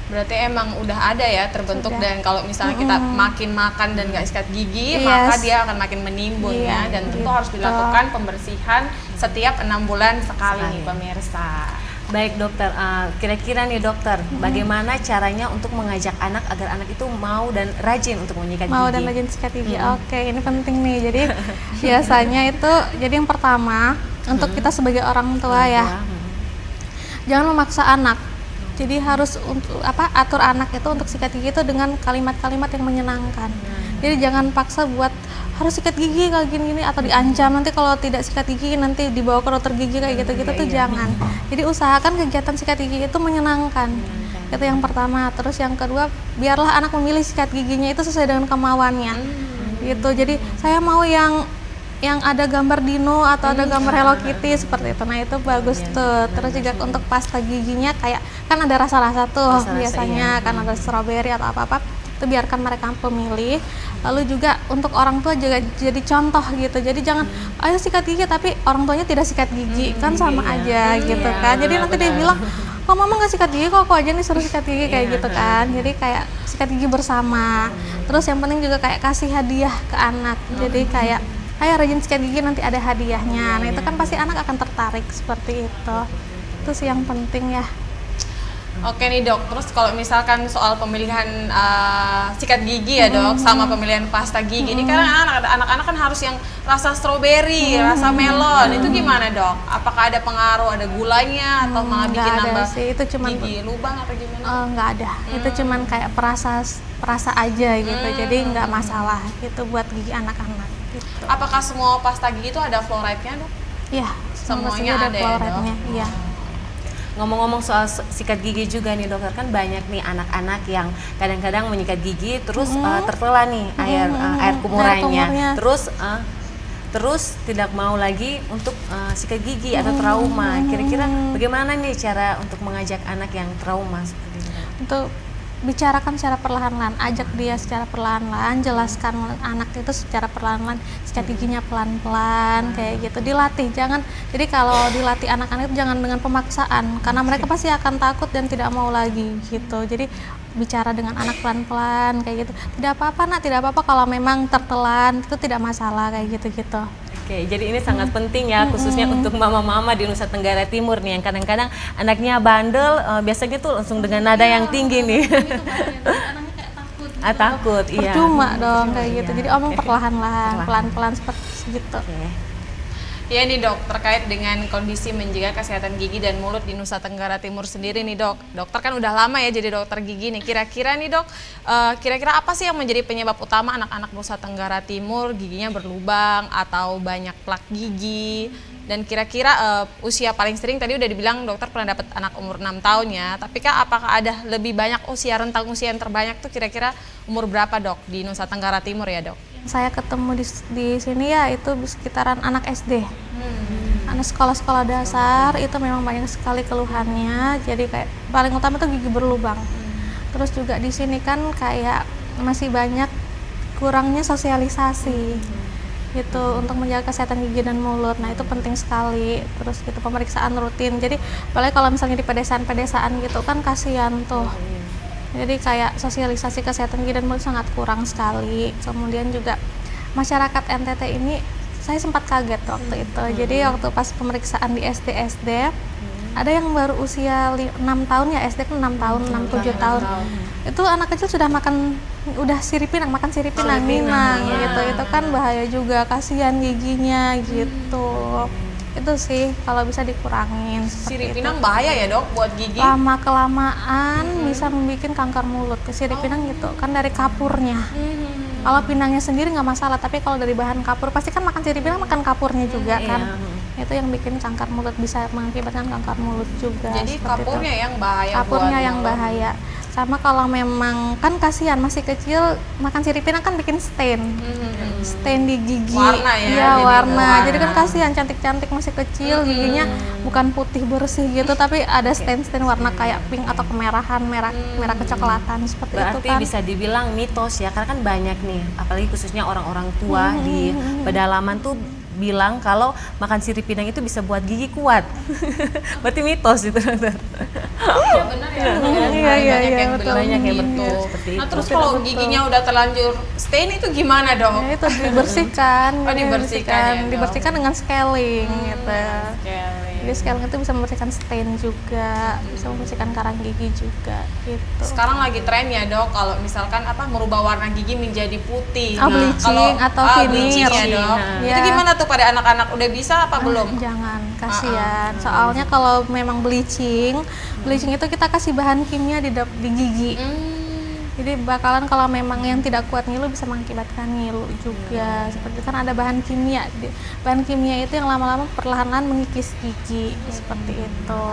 Berarti emang udah ada ya terbentuk Sudah. dan kalau misalnya kita makin makan dan nggak sikat gigi, Yes. maka dia akan makin menimbun ya. Iya, Dan tentu gitu. harus dilakukan pembersihan setiap 6 bulan sekali nih pemirsa. Baik dokter, kira-kira nih dokter, bagaimana caranya untuk mengajak anak agar anak itu mau dan rajin untuk menyikat Mau gigi? dan rajin sikat gigi. Oke, ini penting nih. Jadi biasanya itu, jadi yang pertama untuk kita sebagai orang tua ya, jangan memaksa anak. Jadi harus untuk atur anak itu untuk sikat gigi itu dengan kalimat-kalimat yang menyenangkan. Jadi jangan paksa buat harus sikat gigi kayak gini-gini atau diancam nanti kalau tidak sikat gigi nanti dibawa ke dokter gigi kayak gitu-gitu tuh jangan. Jadi usahakan kegiatan sikat gigi itu menyenangkan. Itu yang pertama. Terus yang kedua, biarlah anak memilih sikat giginya itu sesuai dengan kemauannya. Gitu. Jadi saya mau yang ada gambar dino atau ada gambar Hello Kitty seperti itu. Nah, itu bagus tuh. Terus juga untuk pasta giginya kayak kan ada rasa-rasa tuh biasanya kan ada strawberry atau apa-apa. Itu biarkan mereka pemilih. Lalu juga untuk orang tua juga jadi contoh gitu. Jadi jangan ayo sikat gigi tapi orang tuanya tidak sikat gigi kan sama aja gitu kan. Jadi nanti dia bilang, "Kok mama nggak sikat gigi, kok aku aja nih suruh sikat gigi," kayak gitu kan. Jadi kayak sikat gigi bersama. Terus yang penting juga kayak kasih hadiah ke anak. Jadi kayak ayo rajin sikat gigi nanti ada hadiahnya. Nah, itu kan pasti anak akan tertarik seperti itu. Itu sih yang penting ya. Oke nih dok, terus kalau misalkan soal pemilihan sikat gigi ya dok, sama pemilihan pasta gigi, ini kan anak-anak kan harus yang rasa stroberi, rasa melon, itu gimana dok? Apakah ada pengaruh, ada gulanya, atau malah bikin Nggak ada nambah sih, itu cuman gigi lubang atau gimana? nggak ada. Itu cuman kayak perasa aja gitu. Jadi nggak masalah gitu buat gigi anak-anak gitu. Apakah semua pasta gigi itu ada fluoride-nya dok? Iya, Semuanya ada ya, fluoride-nya. Iya. Ngomong-ngomong soal sikat gigi juga nih dokter, kan banyak nih anak-anak yang kadang-kadang menyikat gigi terus tertelan nih air kumurannya, kumurnya. terus tidak mau lagi untuk sikat gigi atau trauma. Kira-kira bagaimana nih cara untuk mengajak anak yang trauma seperti itu? Untuk bicarakan secara perlahan-lahan, ajak dia secara perlahan-lahan, jelaskan anak itu secara perlahan-lahan, sikat giginya pelan-pelan kayak gitu, dilatih. Jangan, jadi kalau dilatih anak-anak itu jangan dengan pemaksaan, karena mereka pasti akan takut dan tidak mau lagi gitu. Jadi bicara dengan anak pelan-pelan kayak gitu, tidak apa-apa nak, tidak apa-apa kalau memang tertelan itu tidak masalah kayak gitu-gitu. Oke, jadi ini sangat penting ya, khususnya untuk mama-mama di Nusa Tenggara Timur nih, yang kadang-kadang anaknya bandel, biasanya tuh langsung dengan nada yang tinggi nih. Takut, iya. Percuma dong kayak gitu. Iya. Jadi omong perlahan-lahan, pelan-pelan seperti itu. Oke. Ya nih dok, terkait dengan kondisi menjaga kesehatan gigi dan mulut di Nusa Tenggara Timur sendiri nih dok. Dokter kan udah lama ya jadi dokter gigi nih. Kira-kira nih dok, kira-kira apa sih yang menjadi penyebab utama anak-anak Nusa Tenggara Timur giginya berlubang atau banyak plak gigi? Dan kira-kira usia paling sering tadi udah dibilang dokter pernah dapat anak umur 6 tahun ya. Tapi kak apakah ada lebih banyak rentang usia yang terbanyak tuh kira-kira umur berapa dok di Nusa Tenggara Timur ya dok? Saya ketemu di sini ya itu sekitaran anak SD. Anak sekolah-sekolah dasar itu memang banyak sekali keluhannya. Jadi kayak paling utama itu gigi berlubang. Terus juga di sini kan kayak masih banyak kurangnya sosialisasi gitu untuk menjaga kesehatan gigi dan mulut. Nah itu penting sekali. Terus gitu pemeriksaan rutin. Jadi apalagi kalau misalnya di pedesaan-pedesaan gitu kan kasihan tuh. Jadi kayak sosialisasi kesehatan gigi dan mulut sangat kurang sekali. Kemudian juga masyarakat NTT ini saya sempat kaget waktu itu. Jadi waktu pas pemeriksaan di SD ada yang baru usia 6 tahun ya, SD kan 6 tahun, 6-7 tahun. Itu anak kecil sudah makan, udah sirip pinang, makan sirip pinang, minang gitu. Itu kan bahaya juga, kasihan giginya gitu. Itu sih kalau bisa dikurangin. Sirip pinang bahaya ya dok buat gigi? Lama-kelamaan bisa membuat kanker mulut. Sirip pinang gitu kan dari kapurnya. Kalau pinangnya sendiri nggak masalah, tapi kalau dari bahan kapur pasti kan makan sirip pinang makan kapurnya juga kan. Itu yang bikin kanker mulut, bisa mengakibatkan kanker mulut juga. Jadi kapurnya yang bahaya. Kapurnya yang bahaya. Sama kalau memang kan kasihan masih kecil makan sirip pinang kan bikin stain. Stain di gigi. Warna ya. Iya, warna. Jadi kan kasihan cantik-cantik masih kecil giginya bukan putih bersih gitu tapi ada stain-stain warna kayak pink atau kemerahan, merah kecoklatan seperti itu Berarti kan. bisa dibilang mitos ya, karena kan banyak nih, apalagi khususnya orang-orang tua di pedalaman tuh bilang kalau makan sirip pinang itu bisa buat gigi kuat. Berarti mitos itu dokter. Iya benar ya. Iya, yang betul. Banyak yang begitu. betul seperti Nah itu. terus kalau giginya udah terlanjur stain itu gimana dok? Ya, itu dibersihkan. Oh, dibersihkan ya, dok. Dibersihkan dengan scaling gitu. Scaling. Jadi scaling itu bisa membersihkan stain juga, bisa membersihkan karang gigi juga gitu. Sekarang lagi tren ya dok, kalau misalkan merubah warna gigi menjadi putih. Bleaching atau bleaching ya veneer. dok. Iya. Itu gimana tuh pada anak-anak, udah bisa apa belum? Jangan, kasihan. Soalnya kalau memang bleaching itu kita kasih bahan kimia di gigi. Jadi bakalan kalau memang yang tidak kuat ngilu bisa mengakibatkan ngilu juga. Seperti kan ada bahan kimia. Bahan kimia itu yang lama-lama perlahan-lahan mengikis gigi seperti itu.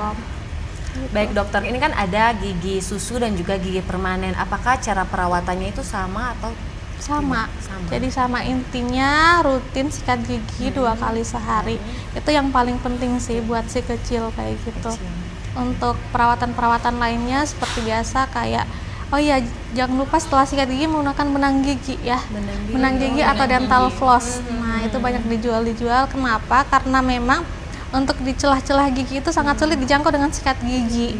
Baik dokter, ini kan ada gigi susu dan juga gigi permanen. Apakah cara perawatannya itu sama atau Sama. Sama. Jadi sama, intinya rutin sikat gigi 2 kali sehari. Itu yang paling penting sih buat si kecil kayak gitu. Untuk perawatan-perawatan lainnya seperti biasa kayak oh iya, jangan lupa setelah sikat gigi menggunakan benang gigi ya. Benang gigi atau dental floss. Nah, itu banyak dijual. Kenapa? Karena memang untuk di celah-celah gigi itu sangat sulit dijangkau dengan sikat gigi.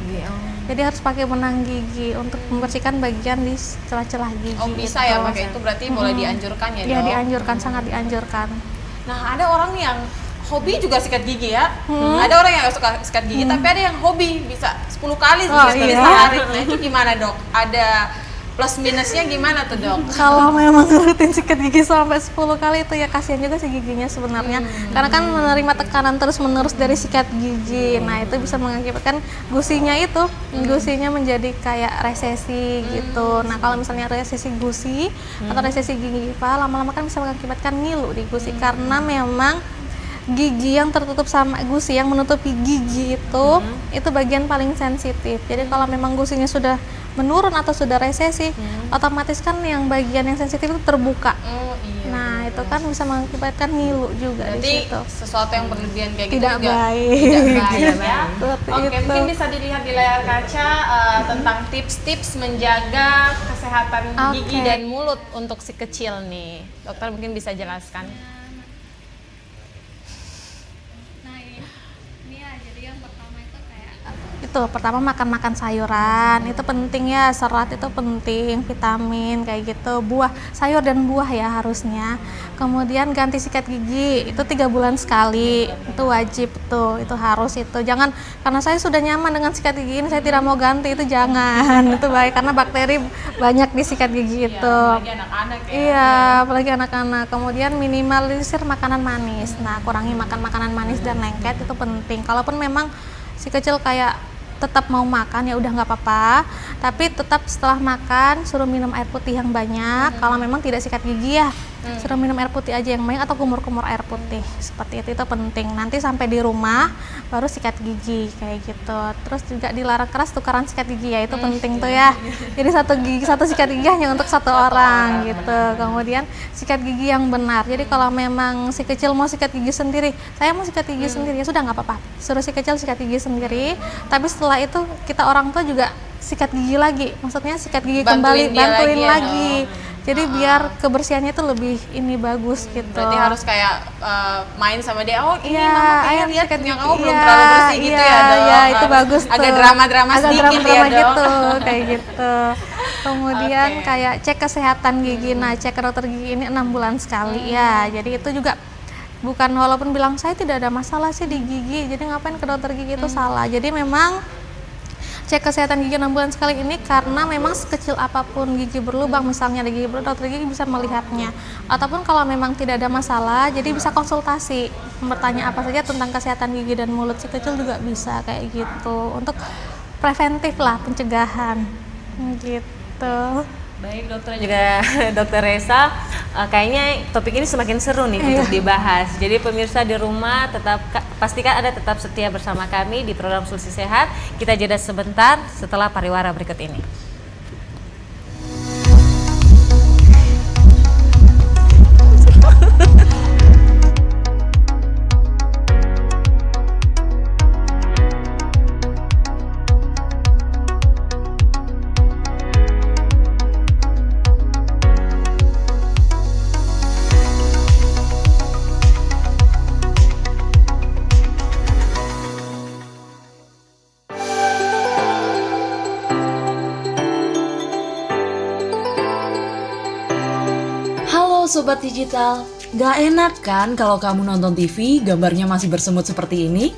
Jadi harus pakai benang gigi untuk membersihkan bagian di celah-celah gigi. Oh bisa ya pakai itu, berarti boleh dianjurkan ya dok? Iya, dianjurkan, sangat dianjurkan. Nah ada orang yang hobi juga sikat gigi ya. Ada orang yang suka sikat gigi, tapi ada yang hobi bisa 10 kali sikat gigi sehari. Nah itu gimana dok? Ada plus minusnya gimana tuh dok? Kalau memang rutin sikat gigi sampai 10 kali itu ya kasihan juga si giginya sebenarnya. Karena kan menerima tekanan terus-menerus dari sikat gigi. Nah, itu bisa mengakibatkan gusinya menjadi kayak resesi gitu. Nah, kalau misalnya resesi gusi atau resesi gigi lama-lama kan bisa mengakibatkan ngilu di gusi karena memang gigi yang tertutup sama gusi yang menutupi gigi itu bagian paling sensitif. Jadi kalau memang gusinya sudah menurun atau sudah resesi, otomatis kan yang bagian yang sensitif itu terbuka. Nah, itu kan bisa mengakibatkan ngilu juga di situ. Sesuatu yang berlebihan kayak gitu Tidak juga baik. tidak baik ya. Seperti Oke, itu. mungkin bisa dilihat di layar kaca tentang tips-tips menjaga kesehatan gigi dan mulut untuk si kecil nih. Dokter mungkin bisa jelaskan. Pertama makan sayuran itu penting ya, serat itu penting, vitamin kayak gitu, buah, sayur dan buah ya harusnya. Kemudian ganti sikat gigi itu 3 bulan sekali, itu wajib tuh, itu harus itu. Jangan karena saya sudah nyaman dengan sikat gigi ini saya tidak mau ganti, itu jangan. Itu baik karena bakteri banyak di sikat gigi itu. Apalagi anak-anak ya. Iya, apalagi anak-anak. Kemudian minimalisir makanan manis. Nah, kurangi makan makanan manis dan lengket itu penting. Kalaupun memang si kecil kayak tetap mau makan ya udah nggak apa-apa, tapi tetap setelah makan suruh minum air putih yang banyak. Kalau memang tidak sikat gigi ya Suruh minum air putih aja yang banyak atau kumur-kumur air putih seperti itu penting. Nanti sampai di rumah baru sikat gigi kayak gitu. Terus juga dilarang keras tukaran sikat gigi ya, itu penting tuh ya. Jadi satu sikat gigi hanya untuk satu orang gitu. Kemudian sikat gigi yang benar. Jadi kalau memang si kecil mau sikat gigi sendiri, saya mau sikat gigi sendiri, ya sudah nggak apa-apa. Suruh si kecil sikat gigi sendiri. Tapi setelah itu kita orang tua juga sikat gigi lagi, maksudnya sikat gigi Bantuin kembali, dia bantuin lagi ya, lagi. Jadi biar kebersihannya itu lebih bagus gitu. Berarti harus kayak main sama dia. Oh ini Iya, mama ayo pengen lihat sikat punya gigi. kamu belum Iya, terlalu bersih gitu ya dok. Iya, itu Harus bagus tuh. agak drama-drama Agak sedikit drama-drama ya dok. gitu, kayak gitu. Kemudian Oke. kayak cek kesehatan gigi. Nah, cek ke dokter gigi ini 6 bulan sekali ya. Jadi itu juga bukan walaupun bilang saya tidak ada masalah sih di gigi, jadi ngapain ke dokter gigi itu salah. Jadi memang cek kesehatan gigi 6 bulan sekali ini karena memang sekecil apapun gigi berlubang, misalnya ada gigi berlubang, dokter gigi bisa melihatnya. Ataupun kalau memang tidak ada masalah, jadi bisa konsultasi, bertanya apa saja tentang kesehatan gigi dan mulut si kecil juga bisa kayak gitu. Untuk preventif lah, pencegahan gitu. Baik dokter juga dokter Resa, kayaknya topik ini semakin seru nih untuk dibahas. Jadi pemirsa di rumah pastikan Anda tetap setia bersama kami di program Solusi Sehat. Kita jeda sebentar setelah pariwara berikut ini. Halo Sobat Digital, gak enak kan kalau kamu nonton TV gambarnya masih bersemut seperti ini?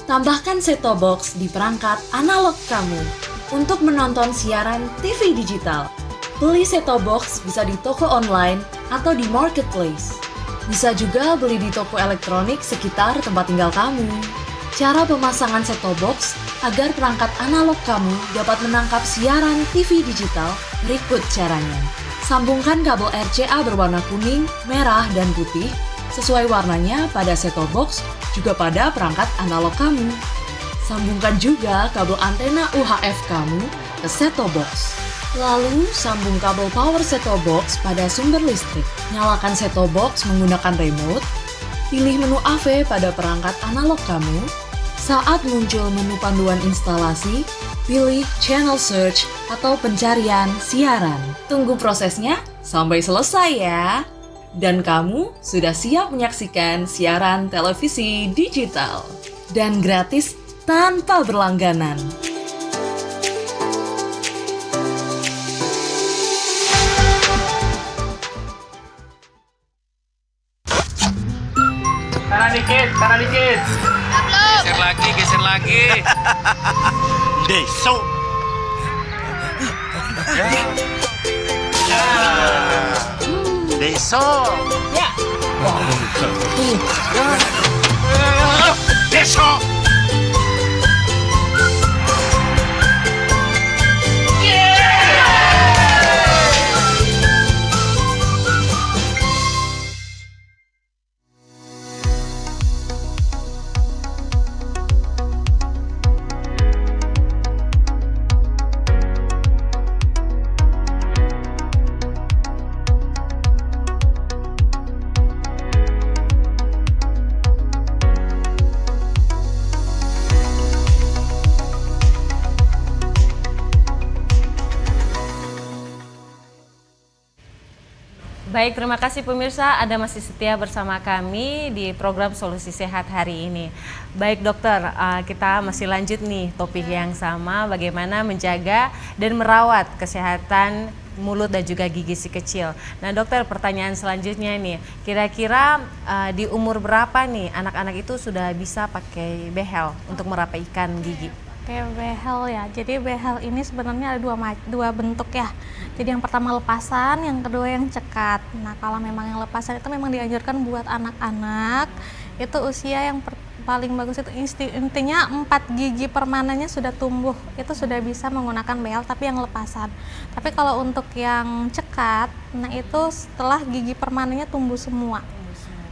Tambahkan set-top box di perangkat analog kamu untuk menonton siaran TV digital. Beli set-top box bisa di toko online atau di marketplace. Bisa juga beli di toko elektronik sekitar tempat tinggal kamu. Cara pemasangan set-top box agar perangkat analog kamu dapat menangkap siaran TV digital berikut caranya. Sambungkan kabel RCA berwarna kuning, merah, dan putih sesuai warnanya pada set-top box juga pada perangkat analog kamu. Sambungkan juga kabel antena UHF kamu ke set-top box. Lalu sambung kabel power set-top box pada sumber listrik. Nyalakan set-top box menggunakan remote. Pilih menu AV pada perangkat analog kamu. Saat muncul menu panduan instalasi, pilih channel search atau pencarian siaran. Tunggu prosesnya sampai selesai ya. Dan kamu sudah siap menyaksikan siaran televisi digital. Dan gratis tanpa berlangganan. Kanan dikit, kanan dikit. Geser lagi. Deso. Deso. Ya. Deso. Baik, terima kasih pemirsa, Anda masih setia bersama kami di program Solusi Sehat hari ini. Baik dokter, kita masih lanjut nih topik yang sama, bagaimana menjaga dan merawat kesehatan mulut dan juga gigi si kecil. Nah dokter, pertanyaan selanjutnya nih, kira-kira di umur berapa nih anak-anak itu sudah bisa pakai behel untuk merapaikan gigi? Oke, behel ya. Jadi behel ini sebenarnya ada dua bentuk ya. Jadi yang pertama lepasan, yang kedua yang cekat. Nah kalau memang yang lepasan itu memang dianjurkan buat anak-anak itu usia yang paling bagus itu intinya 4 gigi permanennya sudah tumbuh, itu sudah bisa menggunakan behel tapi yang lepasan. Tapi kalau untuk yang cekat, nah itu setelah gigi permanennya tumbuh semua.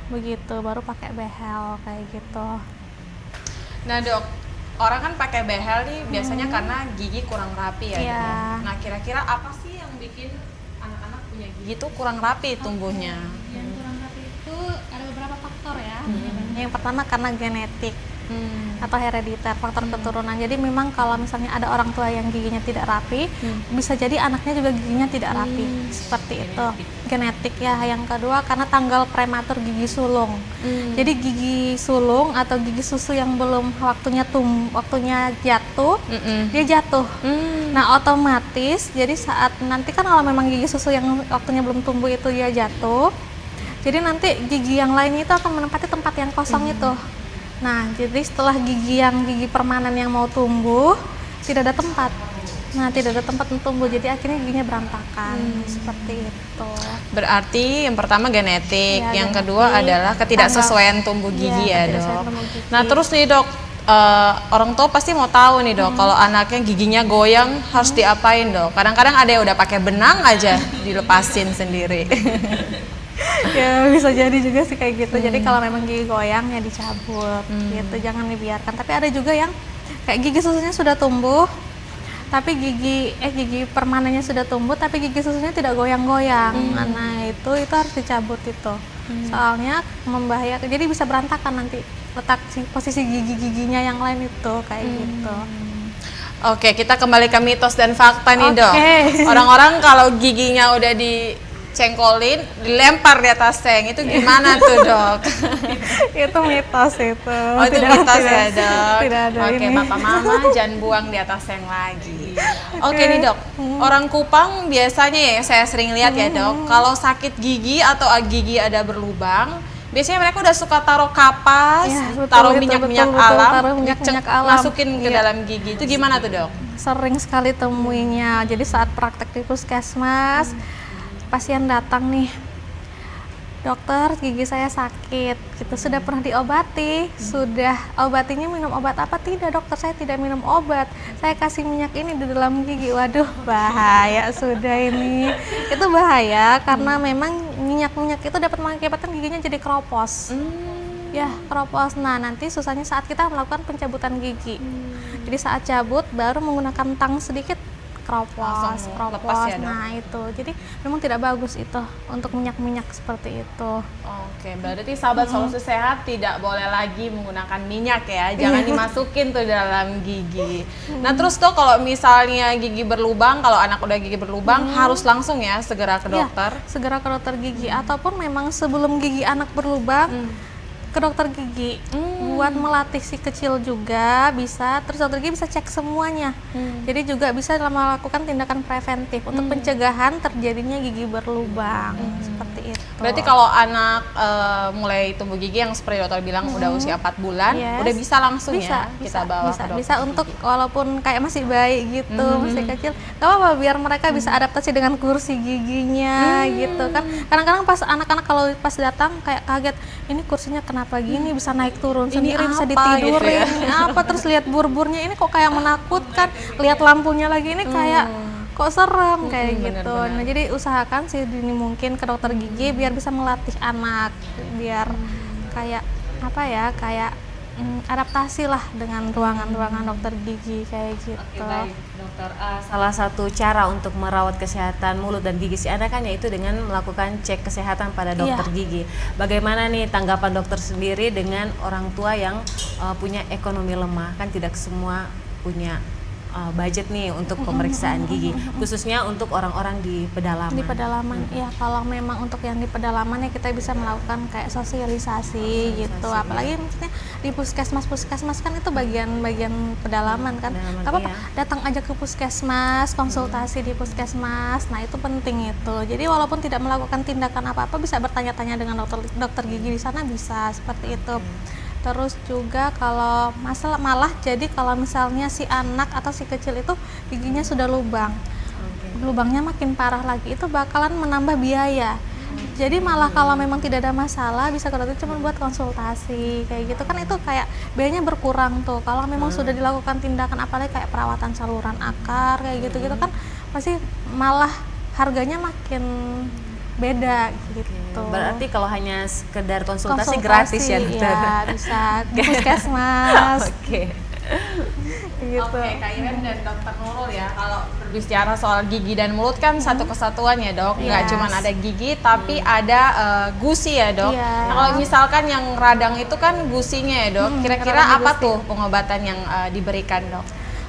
Begitu baru pakai behel kayak gitu. Nah dok, orang kan pakai behel nih biasanya karena gigi kurang rapi ya. Iya. Dok? Nah kira-kira apa sih yang bikin anak-anak punya gigi tuh kurang rapi tumbuhnya? Yang kurang rapi itu ada beberapa faktor ya. Yang pertama karena genetik atau herediter, faktor keturunan. Jadi memang kalau misalnya ada orang tua yang giginya tidak rapi, bisa jadi anaknya juga giginya tidak rapi. Seperti itu. Genetik ya. Yang kedua karena tanggal prematur gigi sulung. Jadi gigi sulung atau gigi susu yang belum waktunya jatuh, dia jatuh. Nah, otomatis jadi saat nanti kan kalau memang gigi susu yang waktunya belum tumbuh itu dia jatuh. Jadi nanti gigi yang lainnya itu akan menempati tempat yang kosong itu. Nah, jadi setelah gigi permanen yang mau tumbuh, tidak ada tempat. Nah, tidak ada tempat untuk tumbuh, jadi akhirnya giginya berantakan. Seperti itu. Berarti yang pertama genetik, Ya, yang genetik. kedua adalah ketidaksesuaian tumbuh gigi ya ketidaksesuaian dok. tumbuh gigi. Nah terus nih dok, orang tua pasti mau tahu nih dok, kalau anaknya giginya goyang harus diapain dok? Kadang-kadang ada yang udah pakai benang aja dilepasin sendiri. Ya bisa jadi juga sih kayak gitu. Jadi kalau memang gigi goyang ya dicabut gitu, jangan dibiarkan. Tapi ada juga yang kayak gigi susunya sudah tumbuh tapi gigi permanennya sudah tumbuh tapi gigi susunya tidak goyang-goyang. Nah itu harus dicabut itu. Soalnya membahayakan, jadi bisa berantakan nanti letak posisi gigi-giginya yang lain itu kayak gitu. Oke, kita kembali ke mitos dan fakta nih dok. Oke. Orang-orang kalau giginya udah dicengkolin, dilempar di atas seng, itu gimana tuh dok? Itu mitos itu. Oh itu mitos ya dok? Tidak ada Oke, ini. bapak mama jangan buang di atas seng lagi. Oke nih dok, orang Kupang biasanya ya saya sering lihat ya dok, kalau sakit gigi atau gigi ada berlubang, biasanya mereka udah suka taruh kapas, Ya, betul, taruh betul, minyak-minyak betul, alam, taruh minyak-minyak alam. masukin ke Iya. dalam gigi. Itu gimana tuh dok? Sering sekali temuinya. Jadi saat praktek di puskesmas, pasien datang nih, dokter gigi saya sakit, gitu. Sudah pernah diobati, sudah obatinya minum obat apa? Tidak dokter, saya tidak minum obat, saya kasih minyak ini di dalam gigi. Waduh bahaya sudah ini. Itu bahaya karena memang minyak-minyak itu dapat mengakibatkan giginya jadi keropos. Ya keropos. Nah nanti susahnya saat kita melakukan pencabutan gigi. Jadi saat cabut baru menggunakan tang sedikit Langsung keropos. lepas ya, Dok? Nah itu, jadi memang tidak bagus itu untuk minyak-minyak seperti itu. Oke, berarti sahabat solusi sehat tidak boleh lagi menggunakan minyak ya, jangan dimasukin tuh dalam gigi. Nah terus tuh kalau misalnya gigi berlubang, kalau anak udah gigi berlubang harus langsung ya segera ke Ya, dokter. segera ke dokter gigi ataupun memang sebelum gigi anak berlubang ke dokter gigi buat melatih si kecil juga bisa. Terus dokter gigi bisa cek semuanya. Jadi juga bisa melakukan tindakan preventif untuk pencegahan terjadinya gigi berlubang seperti itu. Berarti kalau anak mulai tumbuh gigi yang seperti dokter bilang udah usia 4 bulan, Yes. udah bisa langsung bisa, ya kita bawa ke dokter. bisa untuk walaupun kayak masih bayi gitu, masih kecil, gak apa-apa biar mereka bisa adaptasi dengan kursi giginya gitu kan. Kadang-kadang pas anak-anak kalau pas datang kayak kaget, ini kursinya kenapa gini, bisa naik turun sendiri, bisa apa ditidurin, gitu ya? ini apa, terus lihat bur-burnya ini kok kayak menakutkan, lihat lampunya lagi ini kayak kok serem kayak gitu. Nah jadi usahakan sedini mungkin ke dokter gigi biar bisa melatih anak, biar kayak apa ya, kayak adaptasi lah dengan ruangan-ruangan dokter gigi kayak gitu. Oke, baik dokter. Salah satu cara untuk merawat kesehatan mulut dan gigi si anak kan yaitu dengan melakukan cek kesehatan pada dokter gigi. Bagaimana nih tanggapan dokter sendiri dengan orang tua yang punya ekonomi lemah? Kan tidak semua punya budget nih untuk pemeriksaan gigi, khususnya untuk orang-orang di pedalaman. Di pedalaman, ya kalau memang untuk yang di pedalaman ya kita bisa melakukan kayak sosialisasi gitu. Apalagi maksudnya di puskesmas kan itu bagian pedalaman kan. Pedalaman, Gak apa-apa, iya. datang aja ke puskesmas, konsultasi di puskesmas. Nah itu penting itu. Jadi walaupun tidak melakukan tindakan apa-apa bisa bertanya-tanya dengan dokter gigi di sana, bisa seperti itu. Terus juga kalau malah jadi kalau misalnya si anak atau si kecil itu giginya sudah lubang, lubangnya makin parah lagi, itu bakalan menambah biaya. Jadi malah kalau memang tidak ada masalah bisa ke dokter cuma buat konsultasi kayak gitu kan, itu kayak biayanya berkurang tuh. Kalau memang sudah dilakukan tindakan apalagi kayak perawatan saluran akar kayak gitu-gitu kan pasti malah harganya makin beda gitu. Berarti kalau hanya sekedar konsultasi gratis ya dokter? Iya, bisa di puskesmas. Oke. Gitu. Oke, Kak Iren dan Dokter Nurul ya, kalau berbicara soal gigi dan mulut kan satu kesatuan ya dok, nggak Yes. cuma ada gigi tapi ada gusi ya dok. Iya. Nah, kalau misalkan yang radang itu kan gusinya ya dok, kira-kira radang apa gusi. tuh pengobatan yang diberikan dok?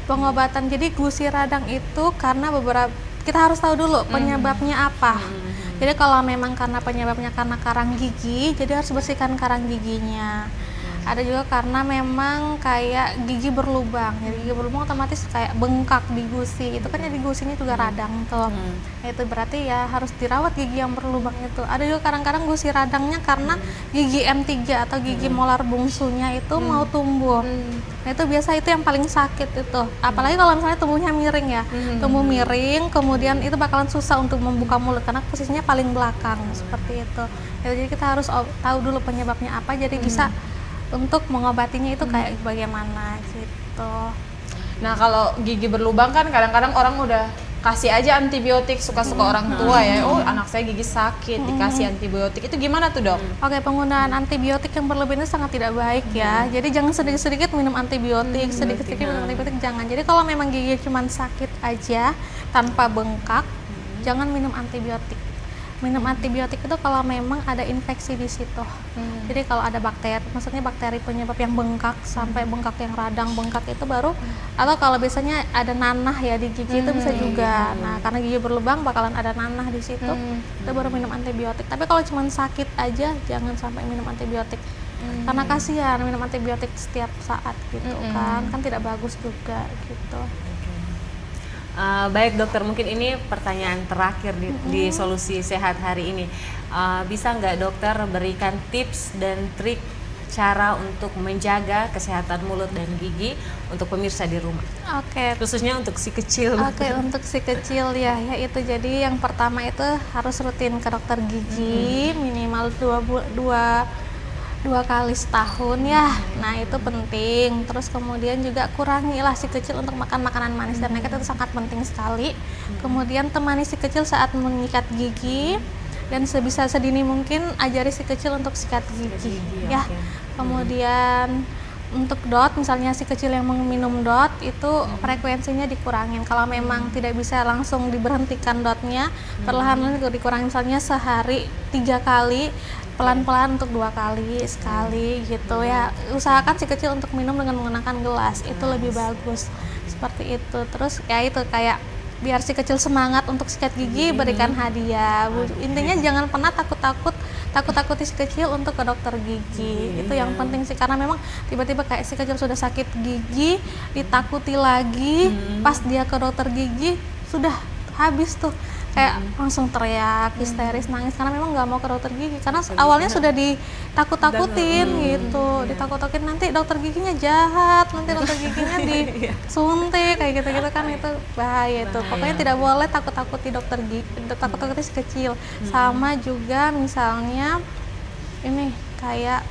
Pengobatan jadi gusi radang itu karena beberapa kita harus tahu dulu penyebabnya apa. Jadi kalau memang karena penyebabnya karena karang gigi, jadi harus bersihkan karang giginya. Ada juga karena memang kayak gigi berlubang. Jadi gigi berlubang otomatis kayak bengkak di gusi. Itu kan jadi gusinya juga radang tuh. Itu berarti ya harus dirawat gigi yang berlubang itu. Ada juga kadang-kadang gusi radangnya karena gigi M3 atau gigi molar bungsunya itu mau tumbuh. Nah itu biasa itu yang paling sakit itu. Apalagi kalau misalnya tumbuhnya miring ya. Tumbuh miring, kemudian itu bakalan susah untuk membuka mulut karena posisinya paling belakang seperti itu. Ya, jadi kita harus tahu dulu penyebabnya apa jadi bisa untuk mengobatinya itu kayak bagaimana gitu. Nah kalau gigi berlubang kan kadang-kadang orang udah kasih aja antibiotik, suka-suka orang tua ya, oh anak saya gigi sakit dikasih antibiotik, itu gimana tuh dok? Oke, penggunaan antibiotik yang berlebihan itu sangat tidak baik ya. Jadi jangan sedikit-sedikit minum antibiotik, sedikit-sedikit minum antibiotik jangan. Jadi kalau memang gigi cuma sakit aja tanpa bengkak, jangan minum antibiotik. Minum antibiotik itu kalau memang ada infeksi di situ. Jadi kalau ada bakteri, maksudnya bakteri penyebab yang bengkak sampai bengkak yang radang bengkak itu baru, atau kalau biasanya ada nanah ya di gigi itu bisa juga. Nah karena gigi berlubang bakalan ada nanah di situ, itu baru minum antibiotik. Tapi kalau cuma sakit aja jangan sampai minum antibiotik. Karena kasihan minum antibiotik setiap saat gitu kan tidak bagus juga gitu. Baik dokter, mungkin ini pertanyaan terakhir di solusi sehat hari ini. Bisa nggak dokter berikan tips dan trik cara untuk menjaga kesehatan mulut dan gigi untuk pemirsa di rumah? Oke. Khususnya untuk si kecil. Oke, untuk si kecil ya itu jadi yang pertama itu harus rutin ke dokter gigi minimal dua kali setahun ya. Nah itu penting. Terus kemudian juga kurangilah si kecil untuk makan makanan manis dan nekat, itu sangat penting sekali. Kemudian temani si kecil saat menyikat gigi dan sebisa sedini mungkin ajari si kecil untuk sikat gigi ya. Kemudian untuk DOT, misalnya si kecil yang minum DOT itu frekuensinya dikurangin. Kalau memang tidak bisa langsung diberhentikan DOT-nya, perlahan-lahan dikurangin, misalnya sehari 3 kali, pelan-pelan untuk 2 kali sekali gitu ya. Usahakan si kecil untuk minum dengan menggunakan gelas, itu lebih bagus seperti itu. Terus ya itu kayak biar si kecil semangat untuk sikat gigi, berikan hadiah. Intinya jangan pernah takut-takuti si kecil untuk ke dokter gigi. Itu yang penting sih, karena memang tiba-tiba kayak si kecil sudah sakit gigi ditakuti lagi, pas dia ke dokter gigi sudah habis tuh, kayak langsung teriak, histeris, nangis karena memang nggak mau ke dokter gigi karena awalnya sudah ditakut-takutin gitu, ditakut-takutin nanti dokter giginya jahat, nanti dokter giginya disuntik kayak gitu-gitu kan, itu bahaya itu. Pokoknya tidak boleh takut-takuti dokter gigi, takut-takuti si kecil. Sama juga misalnya ini kayak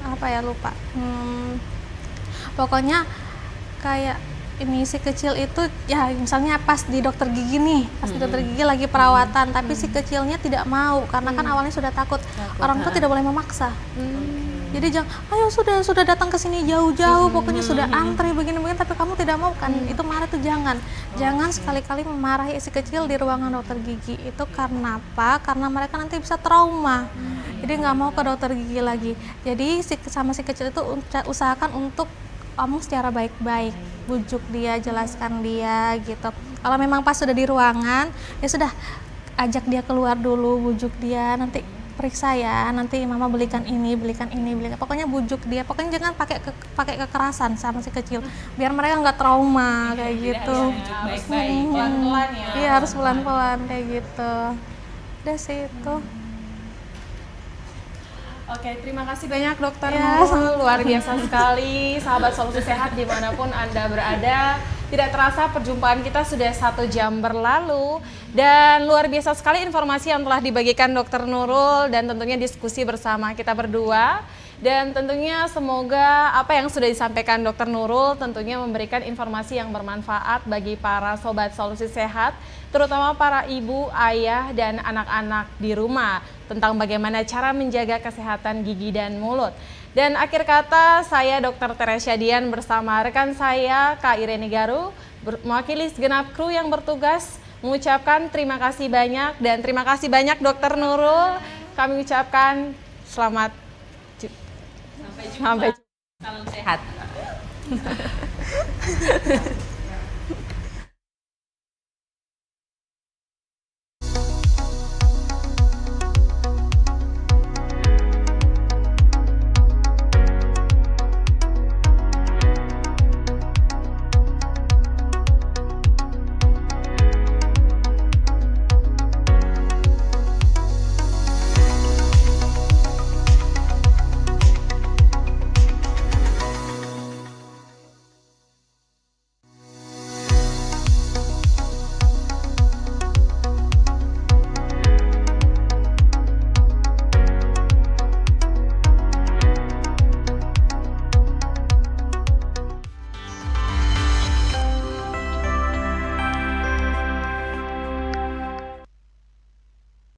apa ya, lupa. Pokoknya kayak ini si kecil itu ya misalnya pas di dokter gigi nih, pas di dokter gigi lagi perawatan, tapi si kecilnya tidak mau karena kan awalnya sudah takut. Orang tua tidak boleh memaksa. Jadi jangan, ayo sudah datang ke sini jauh-jauh, pokoknya sudah antri begini-begini, tapi kamu tidak mau kan? Itu marah tuh jangan. Jangan sekali-kali memarahi si kecil di ruangan dokter gigi. Itu karena apa? Karena mereka nanti bisa trauma. Jadi nggak mau ke dokter gigi lagi. Jadi sama si kecil itu usahakan untuk ngomong secara baik-baik, bujuk dia, jelaskan dia gitu. Kalau memang pas sudah di ruangan, ya sudah ajak dia keluar dulu, bujuk dia, nanti periksa ya, nanti mama belikan ini, belikan. Pokoknya bujuk dia, pokoknya jangan pakai kekerasan sama si kecil, biar mereka nggak trauma kayak gitu. Baik-baik, pelan-pelan ya. Iya, harus pelan-pelan kayak gitu. Udah sih itu. Oke, terima kasih banyak dokter Ya, Nurul, luar biasa sekali. Sahabat Solusi Sehat dimanapun Anda berada, Tidak terasa perjumpaan kita sudah 1 jam berlalu dan luar biasa sekali informasi yang telah dibagikan Dr. Nurul dan tentunya diskusi bersama kita berdua. Dan tentunya semoga apa yang sudah disampaikan Dr. Nurul tentunya memberikan informasi yang bermanfaat bagi para sobat solusi sehat, terutama para ibu, ayah, dan anak-anak di rumah tentang bagaimana cara menjaga kesehatan gigi dan mulut. Dan akhir kata, saya Dr. Teresia Dian bersama rekan saya Kak Irene Garu, mewakili segenap kru yang bertugas, mengucapkan terima kasih banyak dan terima kasih banyak Dr. Nurul. Kami ucapkan selamat sampai jumpa. Salam sehat.